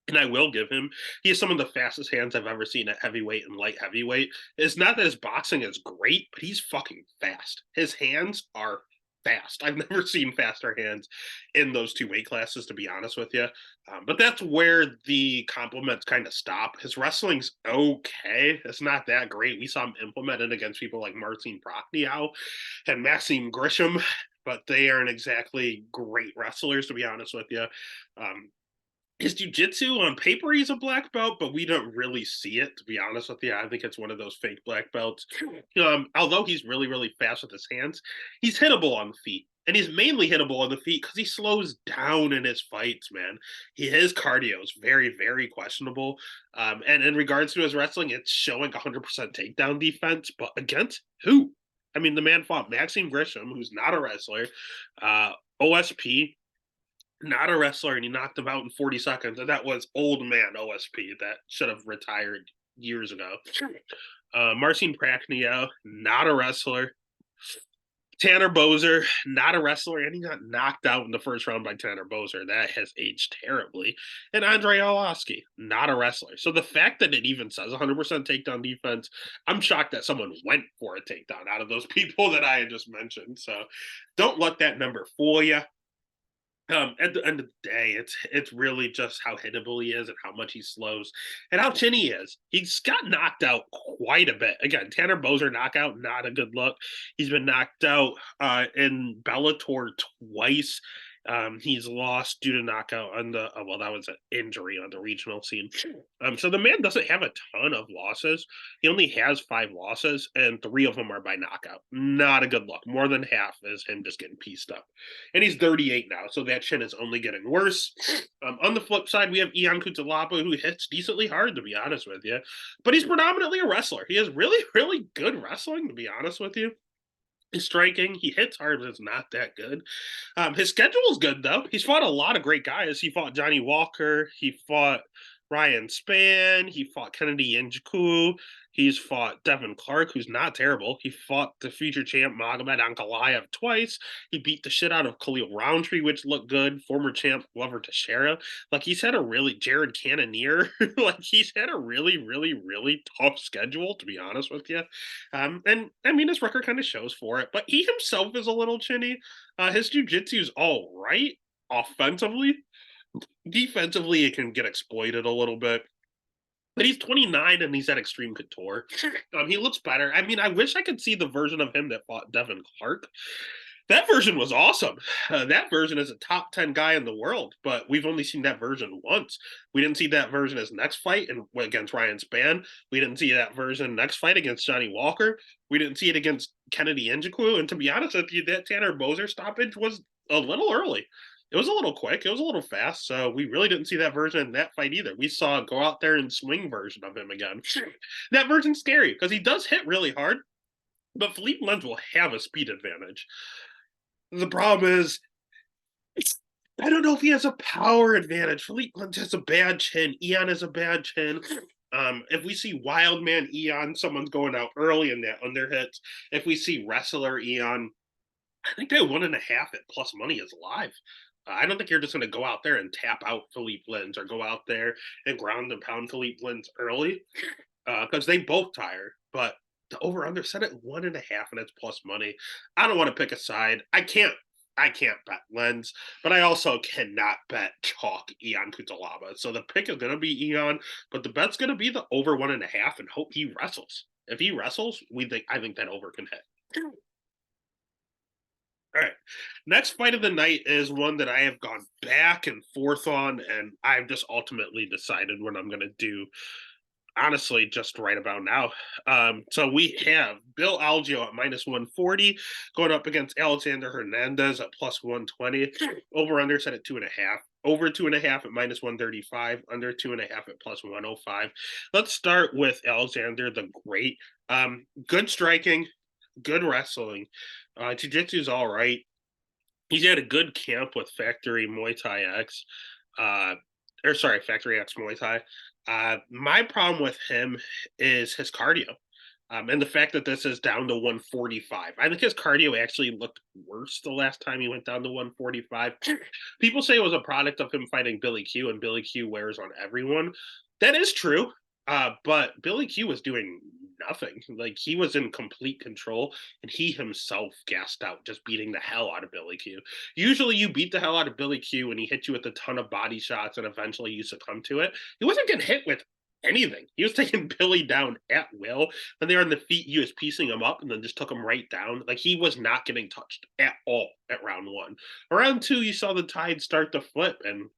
And I will give him, he has some of the fastest hands I've ever seen at heavyweight and light heavyweight. It's not that his boxing is great, but he's fucking fast. His hands are fast. I've never seen faster hands in those two weight classes, to be honest with you. But that's where the compliments kind of stop. His wrestling's okay. It's not that great. We saw him implemented against people like Marcin Prachnio and Maxime Grisham, but they aren't exactly great wrestlers, to be honest with you. His jiu-jitsu on paper, he's a black belt, but we don't really see it, to be honest with you. I think it's one of those fake black belts. Although he's really, really fast with his hands, he's hittable on the feet. And he's mainly hittable on the feet because he slows down in his fights, man. His cardio is very, very questionable. And in regards to his wrestling, it's showing 100% takedown defense. But against who? I mean, the man fought Maxime Grisham, who's not a wrestler, OSP, not a wrestler, and he knocked him out in 40 seconds. And that was old man OSP that should have retired years ago. Marcin Prachnio, not a wrestler. Tanner Boser, not a wrestler, and he got knocked out in the first round by Tanner Boser. That has aged terribly. And Andrei Arlovski, not a wrestler. So the fact that it even says 100% takedown defense, I'm shocked that someone went for a takedown out of those people that I had just mentioned. So don't let that number fool you. At the end of the day, it's really just how hittable he is and how much he slows and how chinny he is. He's got knocked out quite a bit. Again, Tanner Boser knockout, not a good look. He's been knocked out in Bellator twice. He's lost due to knockout on the well, that was an injury on the regional scene. So the man doesn't have a ton of losses. He only has 5 losses, and 3 of them are by knockout. Not a good look. More than half is him just getting pieced up. And he's 38 now, so that chin is only getting worse. On the flip side, we have Ion Cutelaba, who hits decently hard, to be honest with you. But he's predominantly a wrestler. He has really, really good wrestling, to be honest with you. His striking, he hits hard, but it's not that good. His schedule is good, though. He's fought a lot of great guys. He fought Johnny Walker. He fought Ryan Spann. He fought Kennedy Njoku. He's fought Devin Clark, who's not terrible. He fought the future champ Magomed Ankalaev twice. He beat the shit out of Khalil Roundtree, which looked good. Former champ Glover Teixeira. Like, he's had a really, Jared Cannonier. Like, he's had a really, really, really tough schedule, to be honest with you. And I mean, his record kind of shows for it, but he himself is a little chinny. His jiu-jitsu is all right offensively. Defensively, it can get exploited a little bit. But he's 29 and he's at Extreme Couture. He looks better. I mean, I wish I could see the version of him that fought Devin Clark. That version was awesome. That version is a top 10 guy in the world, but we've only seen that version once. We didn't see that version his next fight against Ryan Spann. We didn't see that version next fight against Johnny Walker. We didn't see it against Kennedy Njoku. And to be honest with you, that Tanner Boser stoppage was a little early. It was a little quick. It was a little fast. So we really didn't see that version in that fight either. We saw a go out there and swing version of him again. That version's scary because he does hit really hard, but Philippe Lenz will have a speed advantage. The problem is, I don't know if he has a power advantage. Philippe Lenz has a bad chin. Ion has a bad chin. If we see Wildman Ion, someone's going out early in that underhits. If we see Wrestler Ion, I think that 1.5 at plus money is live. I don't think you're just going to go out there and tap out Philippe Lenz or go out there and ground and pound Philippe Lenz early because they both tire. But the over under set at 1.5 and it's plus money. I don't want to pick a side. I can't bet Lenz, but I also cannot bet chalk Ion Cutelaba. So the pick is going to be Ion, but the bet's going to be the over 1.5 and hope he wrestles. If he wrestles, I think that over can hit. All right. Next fight of the night is one that I have gone back and forth on, and I've just ultimately decided what I'm going to do, honestly, just right about now. So we have Bill Algeo at minus 140 going up against Alexander Hernandez at plus 120. Over under set at 2.5. Over 2.5 at minus 135. Under 2.5 at plus 105. Let's start with Alexander the Great. Good striking, good wrestling. Jiu-Jitsu is all right. He's had a good camp with Factory Muay Thai X. Factory X Muay Thai. My problem with him is his cardio. And the fact that this is down to 145. I think his cardio actually looked worse the last time he went down to 145. People say it was a product of him fighting Billy Q, and Billy Q wears on everyone. That is true. But Billy Q was doing nothing. Like, he was in complete control, and he himself gassed out, just beating the hell out of Billy Q. Usually you beat the hell out of Billy Q and he hit you with a ton of body shots and eventually you succumb to it. He wasn't getting hit with anything. He was taking Billy down at will. When they were on the feet, he was piecing him up and then just took him right down. Like, he was not getting touched at all at round 1. Round 2, you saw the tide start to flip, and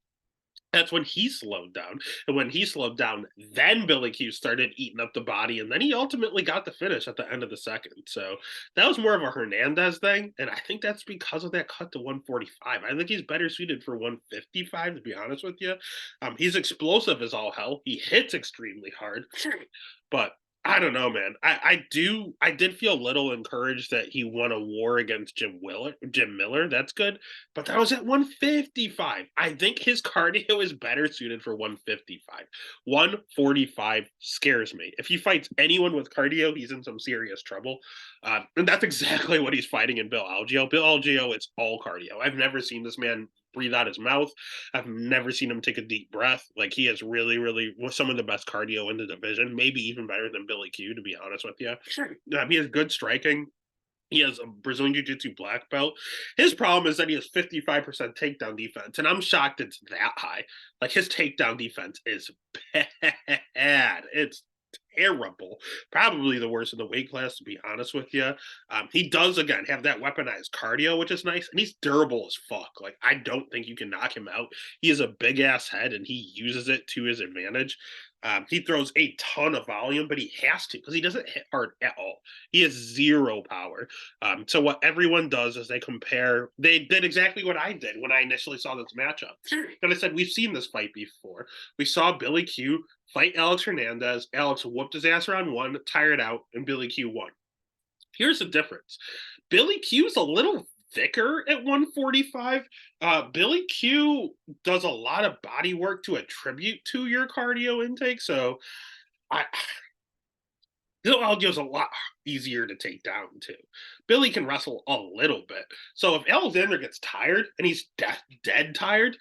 that's when he slowed down. And when he slowed down, then Billy Q started eating up the body. And then he ultimately got the finish at the end of the second. So that was more of a Hernandez thing. And I think that's because of that cut to 145. I think he's better suited for 155, to be honest with you. He's explosive as all hell. He hits extremely hard. But I don't know, man. I did feel a little encouraged that he won a war against Jim Miller. That's good. But that was at 155. I think his cardio is better suited for 155. 145 scares me. If he fights anyone with cardio, he's in some serious trouble. And that's exactly what he's fighting in Bill Algeo. Bill Algeo, it's all cardio. I've never seen this man breathe out his mouth. I've never seen him take a deep breath. Like he has really, really some of the best cardio in the division, maybe even better than Billy Q, to be honest with you. Sure. He has good striking. He has a Brazilian Jiu Jitsu black belt. His problem is that he has 55% takedown defense, and I'm shocked it's that high. Like his takedown defense is bad. It's terrible. Probably the worst in the weight class, to be honest with you. He does, again, have that weaponized cardio, which is nice, and he's durable as fuck. Like, I don't think you can knock him out. He has a big ass head, and he uses it to his advantage. He throws a ton of volume, but he has to because he doesn't hit hard at all. He has zero power. So what everyone does is they compare. They did exactly what I did when I initially saw this matchup. And I said, we've seen this fight before. We saw Billy Q fight Alex Hernandez. Alex whooped his ass around one, tired out, and Billy Q won. Here's the difference. Billy Q's a little thicker at 145. Billy Q does a lot of body work to attribute to your cardio intake. So Bill Algio's a lot easier to take down too. Billy can wrestle a little bit. So if Alexander gets tired and he's dead tired,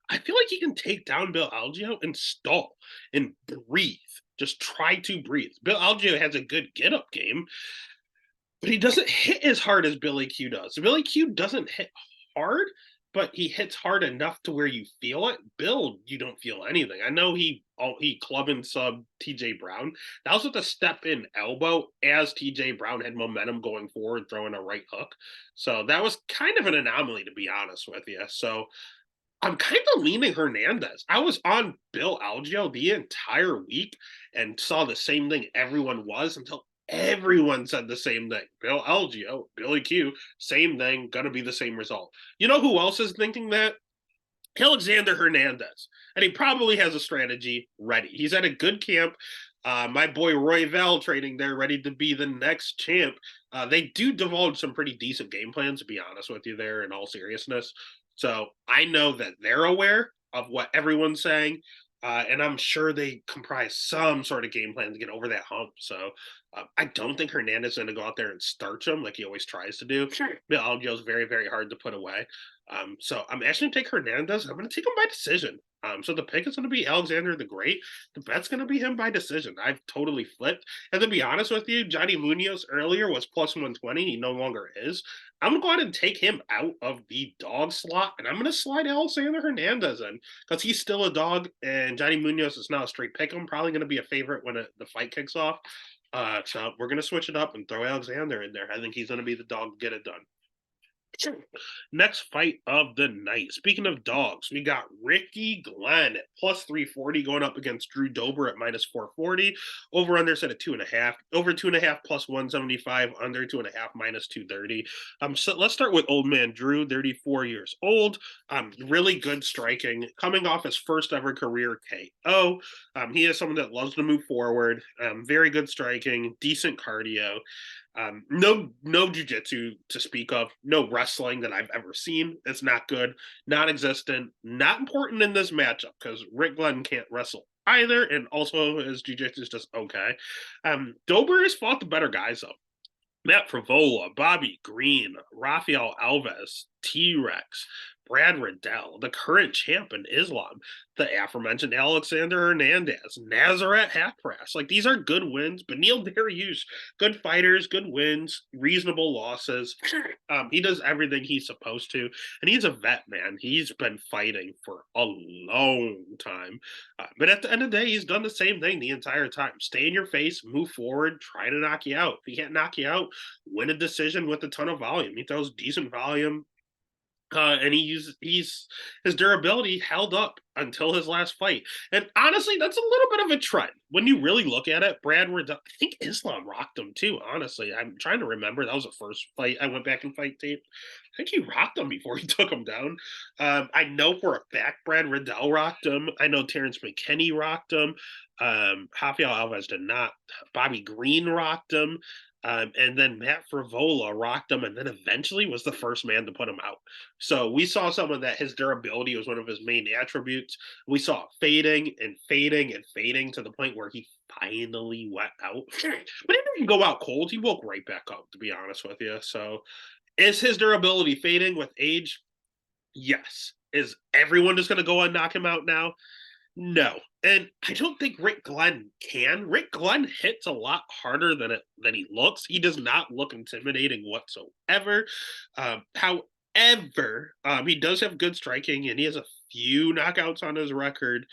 I feel like he can take down Bill Algio and stall and breathe. Just try to breathe. Bill Algio has a good get up game, but he doesn't hit as hard as Billy Q does. Billy Q doesn't hit hard, but he hits hard enough to where you feel it. Bill, you don't feel anything. I know he club and sub TJ Brown. That was with a step in elbow as TJ Brown had momentum going forward, throwing a right hook. So that was kind of an anomaly, to be honest with you. So I'm kind of leaning Hernandez. I was on Bill Algio the entire week and saw the same thing everyone was until everyone said the same thing. Bill Algio, Billy Q, same thing, gonna be the same result. You know who else is thinking that? Alexander Hernandez. And he probably has a strategy ready. He's at a good camp. My boy Roy Val training there, ready to be the next champ. They do divulge some pretty decent game plans, to be honest with you, there, in all seriousness. So I know that they're aware of what everyone's saying. And I'm sure they comprise some sort of game plan to get over that hump. So I don't think Hernandez is going to go out there and starch him like he always tries to do. Sure. Bill Algio is very, very hard to put away. So I'm actually going to take Hernandez. I'm going to take him by decision. So the pick is going to be Alexander the Great. The bet's going to be him by decision. I've totally flipped. And to be honest with you, Johnny Munoz earlier was plus 120. He no longer is. I'm going to go ahead and take him out of the dog slot, and I'm going to slide Alexander Hernandez in because he's still a dog, and Johnny Munoz is now a straight pick. I'm probably going to be a favorite when the fight kicks off. So we're going to switch it up and throw Alexander in there. I think he's going to be the dog to get it done. Next fight of the night. Speaking of dogs, we got Ricky Glenn at plus 340 going up against Drew Dober at minus 440. Over under set at 2.5. Over 2.5 plus 175. Under 2.5 minus 230. So let's start with old man Drew, 34 years old. Really good striking. Coming off his first ever career KO. He is someone that loves to move forward. Very good striking, decent cardio. No jujitsu to speak of, no wrestling that I've ever seen. It's not good, non-existent, not important in this matchup because Rick Glenn can't wrestle either, and also his jujitsu is just okay. Dober has fought the better guys though. Matt Favola, Bobby Green, Rafael Alves, T-Rex, Brad Riddell, the current champ in Islam, the aforementioned Alexander Hernandez, Nazareth Half-Press. Like, these are good wins. Beneil Dariush, good fighters, good wins, reasonable losses. He does everything he's supposed to, and he's a vet, man. He's been fighting for a long time. But at the end of the day, he's done the same thing the entire time. Stay in your face, move forward, try to knock you out. If he can't knock you out, win a decision with a ton of volume. He throws decent volume. And his durability held up until his last fight. And honestly, that's a little bit of a trend. When you really look at it, Brad Riddell, I think Islam rocked him too, honestly. I'm trying to remember. That was the first fight I went back and fight tape. I think he rocked him before he took him down. I know for a fact Brad Riddell rocked him. I know Terrence McKinney rocked him. Rafael Alves did not. Bobby Green rocked him. And then Matt Frivola rocked him, and then eventually was the first man to put him out. So we saw someone that his durability was one of his main attributes. We saw fading and fading and fading to the point where he finally went out. But he didn't go out cold. He woke right back up, to be honest with you. So is his durability fading with age? Yes. Is everyone just going to go and knock him out now? No. And I don't think Rick Glenn can. Rick Glenn hits a lot harder than he looks. He does not look intimidating whatsoever. However, he does have good striking, and he has a few knockouts on his record.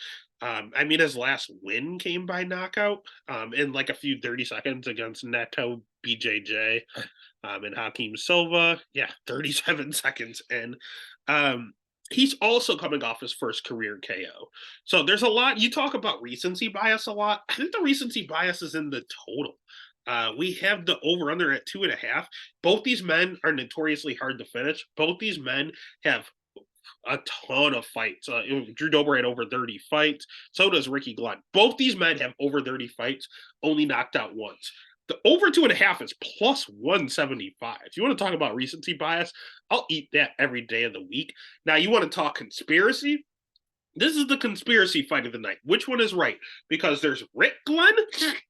I mean, his last win came by knockout in like a few 30 seconds against Neto BJJ and Hakeem Silva. Yeah, 37 seconds in. He's also coming off his first career KO. So there's a lot. You talk about recency bias a lot. I think the recency bias is in the total. We have the over under at 2.5. Both these men are notoriously hard to finish. Both these men have a ton of fights. Drew Dober had over 30 fights. So does Ricky Glenn. Both these men have over 30 fights, only knocked out once. The over 2.5 is plus 175. If you want to talk about recency bias, I'll eat that every day of the week. Now, you want to talk conspiracy? This is the conspiracy fight of the night. Which one is right? Because there's Rick Glenn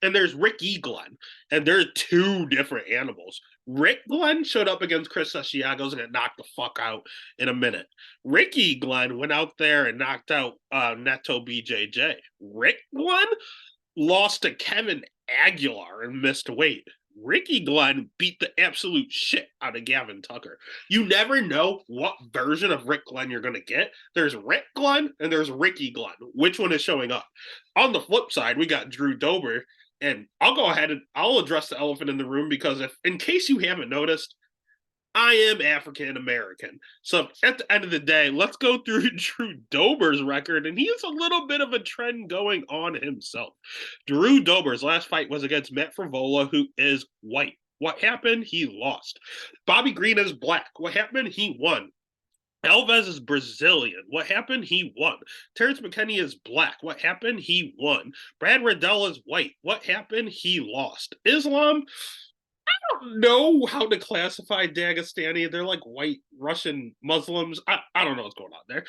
and there's Ricky Glenn, and they're two different animals. Rick Glenn showed up against Chris Sesciagos and got knocked the fuck out in a minute. Ricky Glenn went out there and knocked out Neto BJJ. Rick Glenn lost to Kevin Aguilar and missed weight. Ricky Glenn beat the absolute shit out of Gavin Tucker. You never know what version of Rick Glenn you're going to get. There's Rick Glenn and there's Ricky Glenn. Which one is showing up? On the flip side, we got Drew Dober. And I'll go ahead and I'll address the elephant in the room because in case you haven't noticed, I am African American. So at the end of the day, let's go through Drew Dober's record, and he has a little bit of a trend going on himself. Drew Dober's last fight was against Matt Frivola, who is white. What happened? He lost. Bobby Green is black. What happened? He won. Alves is Brazilian. What happened? He won. Terrence McKinney is black. What happened? He won. Brad Riddell is white. What happened? He lost. Islam, don't know how to classify Dagestani. They're like white Russian Muslims. I don't know what's going on there.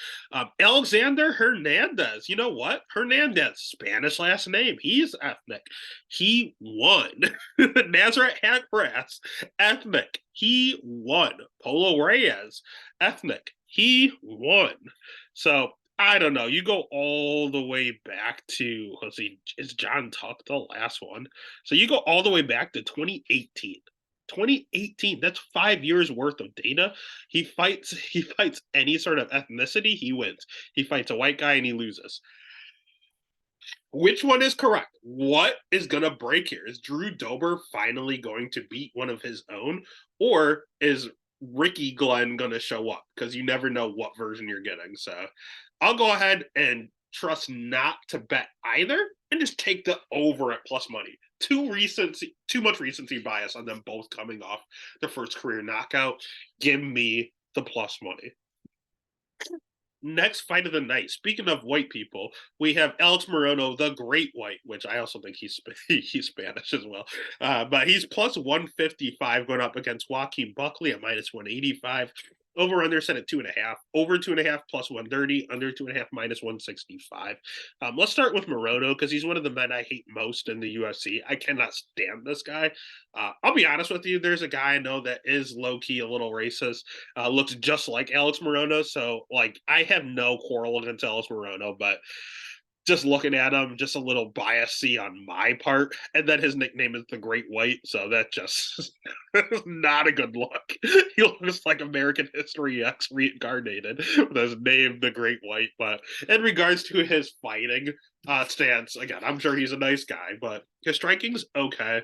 Alexander Hernandez. You know what? Hernandez, Spanish last name. He's ethnic. He won. Nazareth Hackbrass, ethnic. He won. Polo Reyes, ethnic. He won. So I don't know. You go all the way back to, let's see, is John Tuck the last one? So you go all the way back to 2018. 2018, that's 5 years worth of data. He fights any sort of ethnicity, he wins. He fights a white guy and he loses. Which one is correct? What is going to break here? Is Drew Dober finally going to beat one of his own? Or is Ricky Glenn going to show up? Because you never know what version you're getting. So I'll go ahead and trust not to bet either and just take the over at plus money. Too much recency bias on them both coming off their first career knockout. Give me the plus money. Next fight of the night. Speaking of white people, we have Alex Morono, the Great White, which I also think he's Spanish as well. But he's plus 155 going up against Joaquin Buckley at minus 185. Over under set at 2.5. Over 2.5 plus 130. Under 2.5 minus 165. Let's start with Morono because he's one of the men I hate most in the UFC. I cannot stand this guy. I'll be honest with you. There's a guy I know that is low key a little racist. Looks just like Alex Morono. So like I have no quarrel against Alex Morono, but just looking at him, just a little biasy on my part. And then his nickname is the Great White, so that just not a good look. He looks like American History X reincarnated with his name, the Great White. But in regards to his fighting stance, again, I'm sure he's a nice guy, but his striking's okay.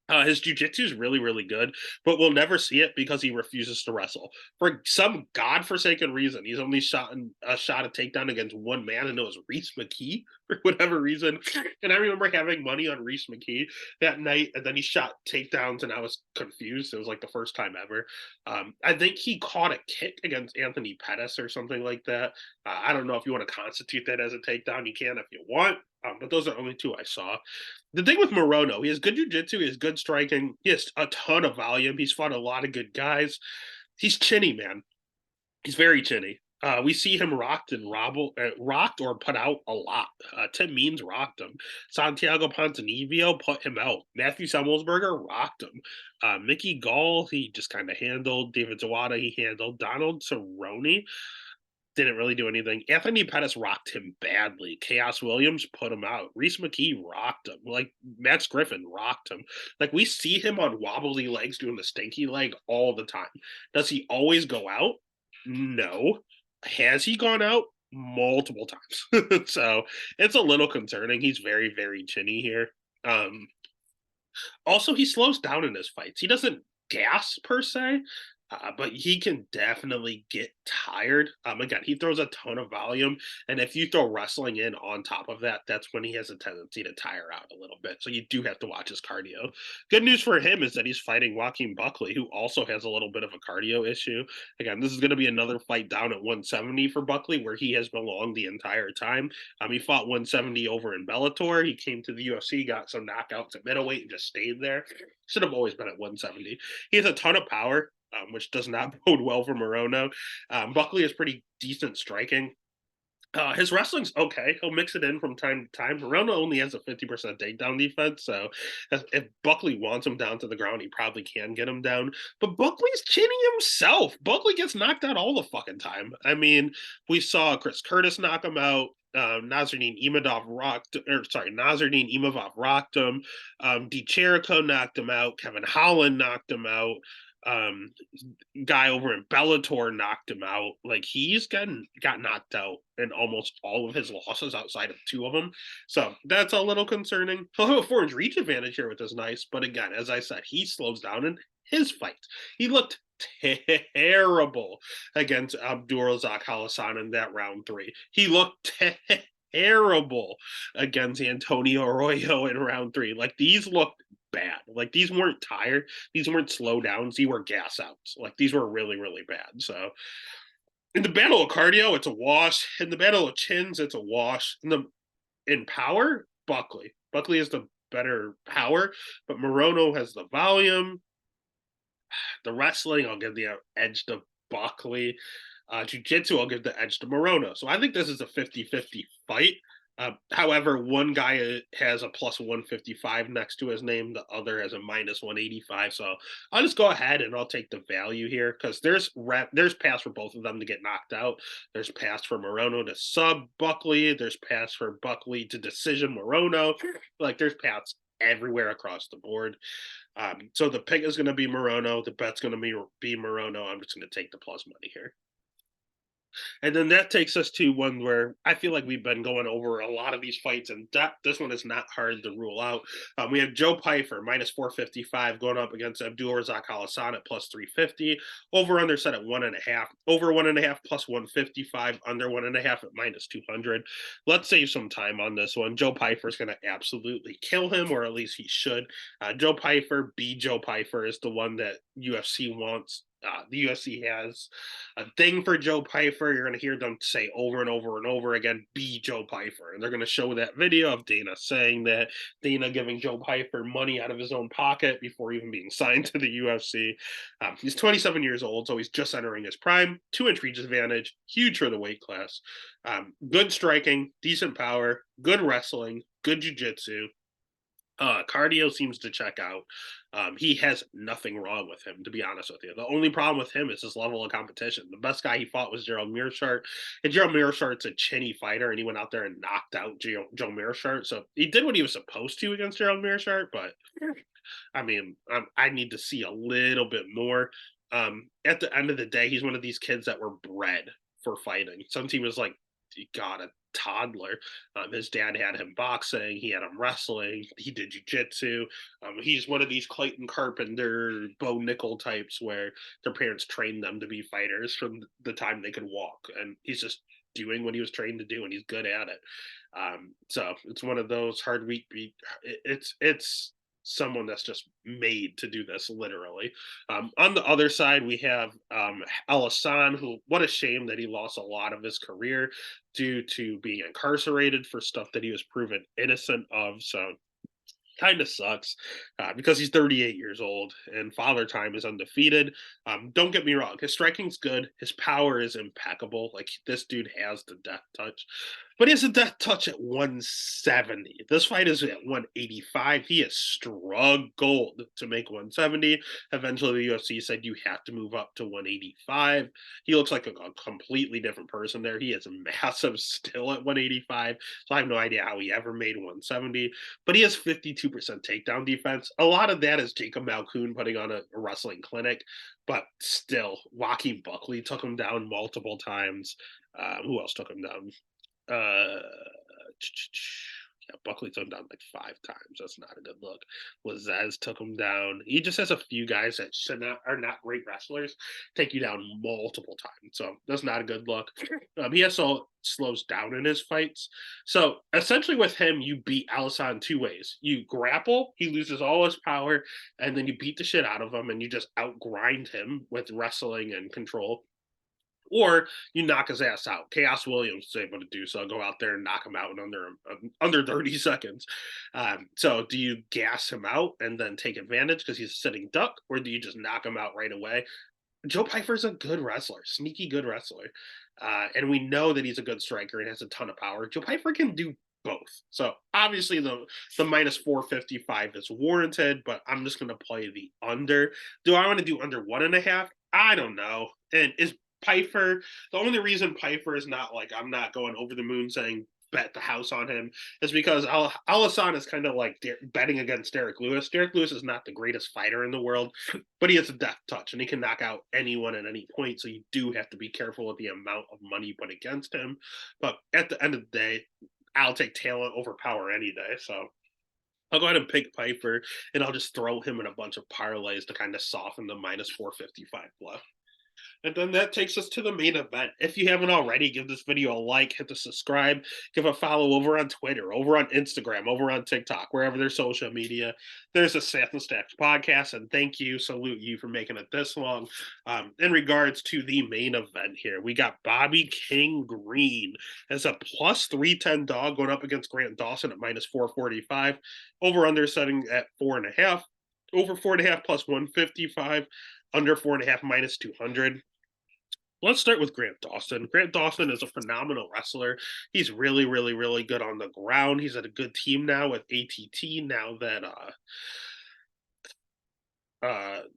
His jiu-jitsu is really, really good, but we'll never see it because he refuses to wrestle. For some godforsaken reason, he's only shot a takedown against one man, and it was Reese McKee for whatever reason. And I remember having money on Reese McKee that night, and then he shot takedowns, and I was confused. It was like the first time ever. I think he caught a kick against Anthony Pettis or something like that. I don't know if you want to constitute that as a takedown. You can if you want, but those are the only two I saw. The thing with Morono, he has good jiu-jitsu, he has good striking, he has a ton of volume. He's fought a lot of good guys. He's chinny, man. He's very chinny. We see him rocked or put out a lot. Tim Means rocked him. Santiago Ponzinibbio put him out. Matthew Semmelsberger rocked him. Mickey Gall, he just kind of handled. David Zawada, he handled. Donald Cerrone didn't really do anything. Anthony Pettis rocked him badly. Chaos Williams put him out. Reese McKee rocked him. Like Max Griffin rocked him. Like we see him on wobbly legs doing the stinky leg all the time. Does he always go out? No. Has he gone out? Multiple times. So it's a little concerning. He's very, very chinny here. Also, he slows down in his fights. He doesn't gas per se, but he can definitely get tired. Again, he throws a ton of volume, and if you throw wrestling in on top of that, that's when he has a tendency to tire out a little bit. So you do have to watch his cardio. Good news for him is that he's fighting Joaquin Buckley, who also has a little bit of a cardio issue. Again, this is going to be another fight down at 170 for Buckley, where he has belonged the entire time. He fought 170 over in Bellator. He came to the UFC, got some knockouts at middleweight, and just stayed there. Should have always been at 170. He has a ton of power, which does not bode well for Morono. Buckley is pretty decent striking. His wrestling's okay. He'll mix it in from time to time. Morono only has a 50% takedown defense, so if Buckley wants him down to the ground, he probably can get him down. But Buckley's chinny himself. Buckley gets knocked out all the fucking time. I mean, we saw Chris Curtis knock him out. Nazardine Imavov rocked him. D. Cherico knocked him out. Kevin Holland knocked him out. Guy over in Bellator knocked him out. Like he's got knocked out in almost all of his losses outside of two of them. So that's a little concerning. He'll have a 4-inch reach advantage here, which is nice. But again, as I said, he slows down in his fight. He looked terrible against Abdulrazak Halassan in that round 3. He looked terrible against Antonio Arroyo in round 3. Like these looked bad. Like these weren't tired. These weren't slow downs. These were gas outs. Like these were really, really bad. So in the battle of cardio, it's a wash. In the battle of chins, it's a wash. In power, Buckley. Buckley is the better power, but Morono has the volume. The wrestling, I'll give the edge to Buckley. Jiu-jitsu, I'll give the edge to Morono. So I think this is a 50-50 fight. However, one guy has a plus 155 next to his name. The other has a minus 185. So I'll just go ahead and I'll take the value here because there's pass for both of them to get knocked out. There's pass for Morono to sub Buckley. There's pass for Buckley to decision Morono. Like there's paths everywhere across the board. So the pick is going to be Morono. The bet's going to be Morono. I'm just going to take the plus money here. And then that takes us to one where I feel like we've been going over a lot of these fights, and this one is not hard to rule out. We have Joe Pyfer, minus 455, going up against Abdulrazak Halassan at plus 350. Over under set at 1.5. Over 1.5 plus 155. Under 1.5 at minus 200. Let's save some time on this one. Joe Pyfer is going to absolutely kill him, or at least he should. Joe Pyfer, Joe Pyfer is the one that UFC wants. The UFC has a thing for Joe Pyfer. You're going to hear them say over and over and over again, be Joe Pyfer. And they're going to show that video of Dana saying that, Dana giving Joe Pyfer money out of his own pocket before even being signed to the UFC. He's 27 years old, so he's just entering his prime. 2-inch reach advantage, huge for the weight class. Good striking, decent power, good wrestling, good jiu-jitsu. Cardio seems to check out. He has nothing wrong with him, to be honest with you. The only problem with him is his level of competition. The best guy he fought was Gerald Meerschaert, and Gerald Meerschaert's a chinny fighter, and he went out there and knocked out Joe Meerschaert. So he did what he was supposed to against Gerald Meerschaert, but I mean, I need to see a little bit more. At the end of the day, he's one of these kids that were bred for fighting. Some team is like, you gotta toddler. His dad had him boxing, he had him wrestling, he did jujitsu. He's one of these Clayton Carpenter, Bo Nickel types where their parents trained them to be fighters from the time they could walk, and he's just doing what he was trained to do, and he's good at it. So it's one of those hard week beat. It's someone that's just made to do this, literally. On the other side, we have Alassane, who, what a shame that he lost a lot of his career due to being incarcerated for stuff that he was proven innocent of. So kind of sucks because he's 38 years old and Father Time is undefeated. Don't get me wrong, his striking's good, his power is impeccable. Like, this dude has the death touch, but he has a death touch at 170. This fight is at 185. He has struggled to make 170. Eventually, the UFC said you have to move up to 185. He looks like a completely different person there. He is massive still at 185. So I have no idea how he ever made 170, but he has 52% takedown defense. A lot of that is Jacob Malkoun putting on a wrestling clinic, but still, Joaquin Buckley took him down multiple times. Who else took him down? Yeah, Buckley took him down like 5 times. That's not a good look. Lazez took him down. He just has a few guys that are not great wrestlers take you down multiple times. So that's not a good look. He also slows down in his fights. So essentially with him, you beat Alassane 2 ways. You grapple, he loses all his power, and then you beat the shit out of him and you just outgrind him with wrestling and control. Or you knock his ass out. Chaos Williams is able to do so. Go out there and knock him out in under 30 seconds. So do you gas him out and then take advantage because he's a sitting duck, or do you just knock him out right away? Joe Pyfer's a good wrestler, sneaky good wrestler. And we know that he's a good striker and has a ton of power. Joe Pyfer can do both. So obviously the minus 455 is warranted, but I'm just going to play the under. Do I want to do under 1.5? I don't know. And is Pyfer, the only reason Pyfer is not like, I'm not going over the moon saying bet the house on him, is because Alassane is kind of like betting against Derek Lewis. Derek Lewis is not the greatest fighter in the world, but he has a death touch and he can knock out anyone at any point. So you do have to be careful with the amount of money you put against him. But at the end of the day, I'll take talent over power any day. So I'll go ahead and pick Pyfer, and I'll just throw him in a bunch of parlays to kind of soften the minus 455 bluff. And then that takes us to the main event. If you haven't already, give this video a like, hit the subscribe, give a follow over on Twitter, over on Instagram, over on TikTok, wherever there's social media. There's a Seth and Stacks podcast, and thank you, salute you for making it this long. In regards to the main event here, we got Bobby King Green as a plus 310 dog going up against Grant Dawson at minus 445. Over under setting at 4.5. Over 4.5 plus 155. Under 4.5 minus 200. Let's start with Grant Dawson. Grant Dawson is a phenomenal wrestler. He's really, really, really good on the ground. He's at a good team now with ATT now that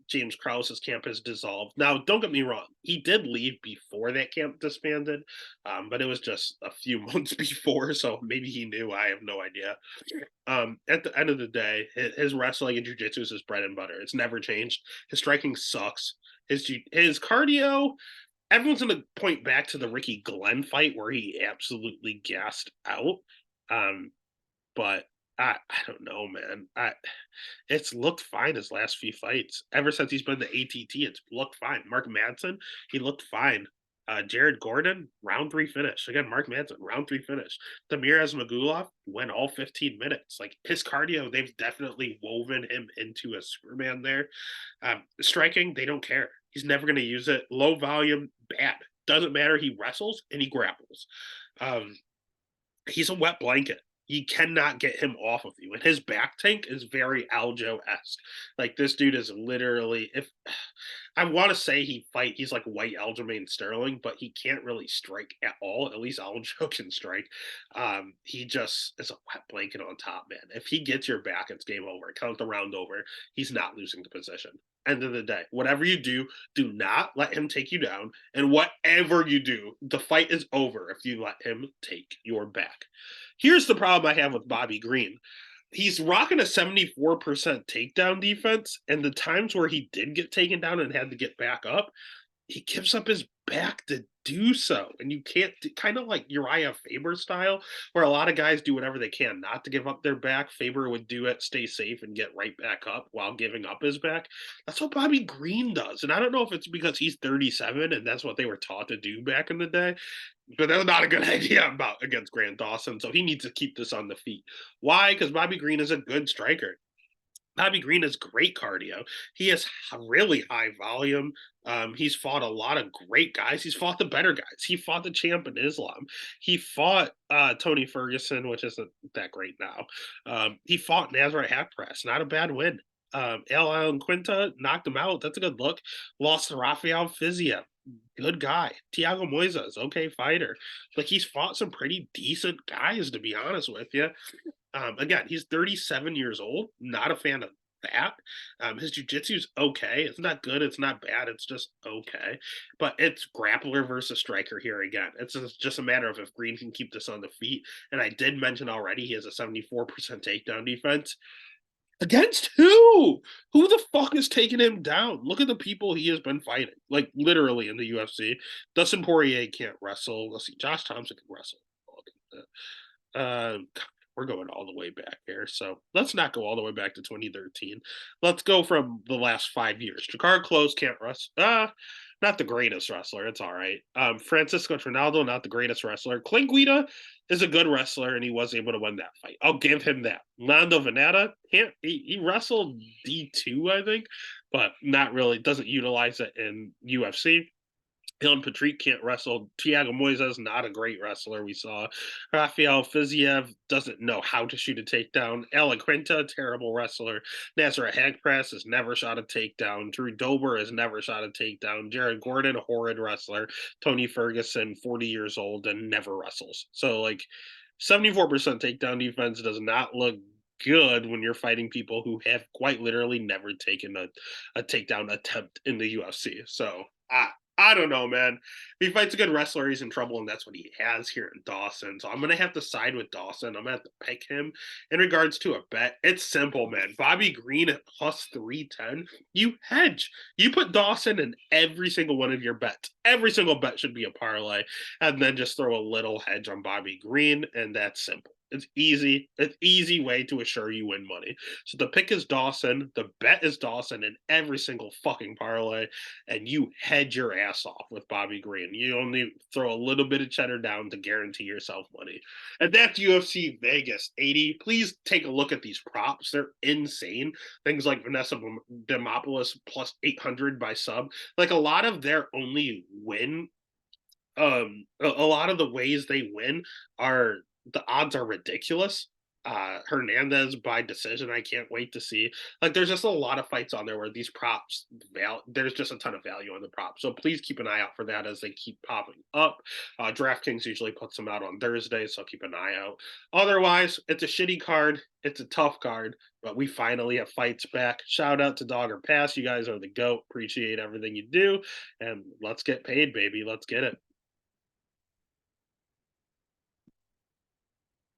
James Krause's camp has dissolved. Now, don't get me wrong. He did leave before that camp disbanded, but it was just a few months before, so maybe he knew. I have no idea. At the end of the day, his wrestling and jiu-jitsu is his bread and butter. It's never changed. His striking sucks. His cardio, everyone's going to point back to the Ricky Glenn fight where he absolutely gassed out. But I don't know, man. It's looked fine his last few fights. Ever since he's been the ATT, it's looked fine. Mark Madsen, he looked fine. Jared Gordon, round 3 finish. Again, Mark Madsen, round 3 finish. Damir Asmagulov went all 15 minutes. Like, his cardio, they've definitely woven him into a Superman there. Striking, they don't care. He's never going to use it. Low volume, bad. Doesn't matter. He wrestles and he grapples. He's a wet blanket. You cannot get him off of you. And his back tank is very Aljo-esque. Like, this dude is literally, if I want to say he's like white Aljamain Sterling, but he can't really strike at all. At least Aljo can strike. He just is a wet blanket on top, man. If he gets your back, it's game over. Count the round over. He's not losing the position. End of the day, whatever you do not let him take you down. And whatever you do, the fight is over if you let him take your back. Here's the problem I have with Bobby Green. He's rocking a 74% takedown defense, and the times where he did get taken down and had to get back up, he gives up his back to do so, and you can't kind of like Uriah Faber style, where a lot of guys do whatever they can not to give up their back. Faber would do it, stay safe, and get right back up while giving up his back. That's what Bobby Green does, and I don't know if it's because he's 37 and that's what they were taught to do back in the day, but that's not a good idea about against Grant Dawson. So he needs to keep this on the feet. Why? Because Bobby Green is a good striker. Bobby Green has great cardio. He has really high volume. He's fought a lot of great guys. He's fought the better guys. He fought the champ in Islam. He fought Tony Ferguson, which isn't that great now. He fought Nazareth Hackpress. Not a bad win. Alan Quinta knocked him out. That's a good look. Lost to Rafael Fiziev. Good guy. Tiago Moises, okay fighter. Like he's fought some pretty decent guys, to be honest with you. Again, he's 37 years old. Not a fan of that. His jujitsu's okay. It's not good. It's not bad. It's just okay. But it's grappler versus striker here again. It's just a matter of if Green can keep this on the feet. And I did mention already he has a 74% takedown defense. Against who? Who the fuck is taking him down? Look at the people he has been fighting. Like literally in the UFC. Dustin Poirier can't wrestle. Let's see. Josh Thompson can wrestle. God, we're going all the way back here. So let's not go all the way back to 2013. Let's go from the last 5 years. Jakar Close can't wrestle. Not the greatest wrestler. It's all right. Francisco Trinaldo, not the greatest wrestler. Clint Guida is a good wrestler, and he was able to win that fight. I'll give him that. Nando Veneta can't. He wrestled D2, I think, but not really. Doesn't utilize it in UFC. Dylan Patrick can't wrestle. Tiago Moises, not a great wrestler, we saw. Rafael Fiziev doesn't know how to shoot a takedown. Alan Quinta, terrible wrestler. Nazareth Hagpress has never shot a takedown. Drew Dober has never shot a takedown. Jared Gordon, horrid wrestler. Tony Ferguson, 40 years old and never wrestles. So, like, 74% takedown defense does not look good when you're fighting people who have quite literally never taken a takedown attempt in the UFC. So, I don't know, man. If he fights a good wrestler, he's in trouble, and that's what he has here in Dawson. So I'm gonna have to side with Dawson. I'm gonna have to pick him. In regards to a bet, it's simple, man. Bobby Green at plus 310. You hedge. You put Dawson in every single one of your bets. Every single bet should be a parlay, and then just throw a little hedge on Bobby Green, and that's simple. It's easy. It's easy way to assure you win money. So the pick is Dawson. The bet is Dawson in every single fucking parlay, and you hedge your ass off with Bobby Green. You only throw a little bit of cheddar down to guarantee yourself money. And that's UFC Vegas 80. Please take a look at these props. They're insane. Things like Vanessa Demopoulos plus 800 by sub. Like a lot of their only win, a lot of the ways they win are the odds are ridiculous. Hernandez by decision, I can't wait to see. Like, there's just a lot of fights on there where these props, there's just a ton of value on the props. So please keep an eye out for that as they keep popping up. DraftKings usually puts them out on Thursday, so keep an eye out. Otherwise, it's a shitty card. It's a tough card, but we finally have fights back. Shout out to Dog or Pass. You guys are the GOAT. Appreciate everything you do. And let's get paid, baby. Let's get it.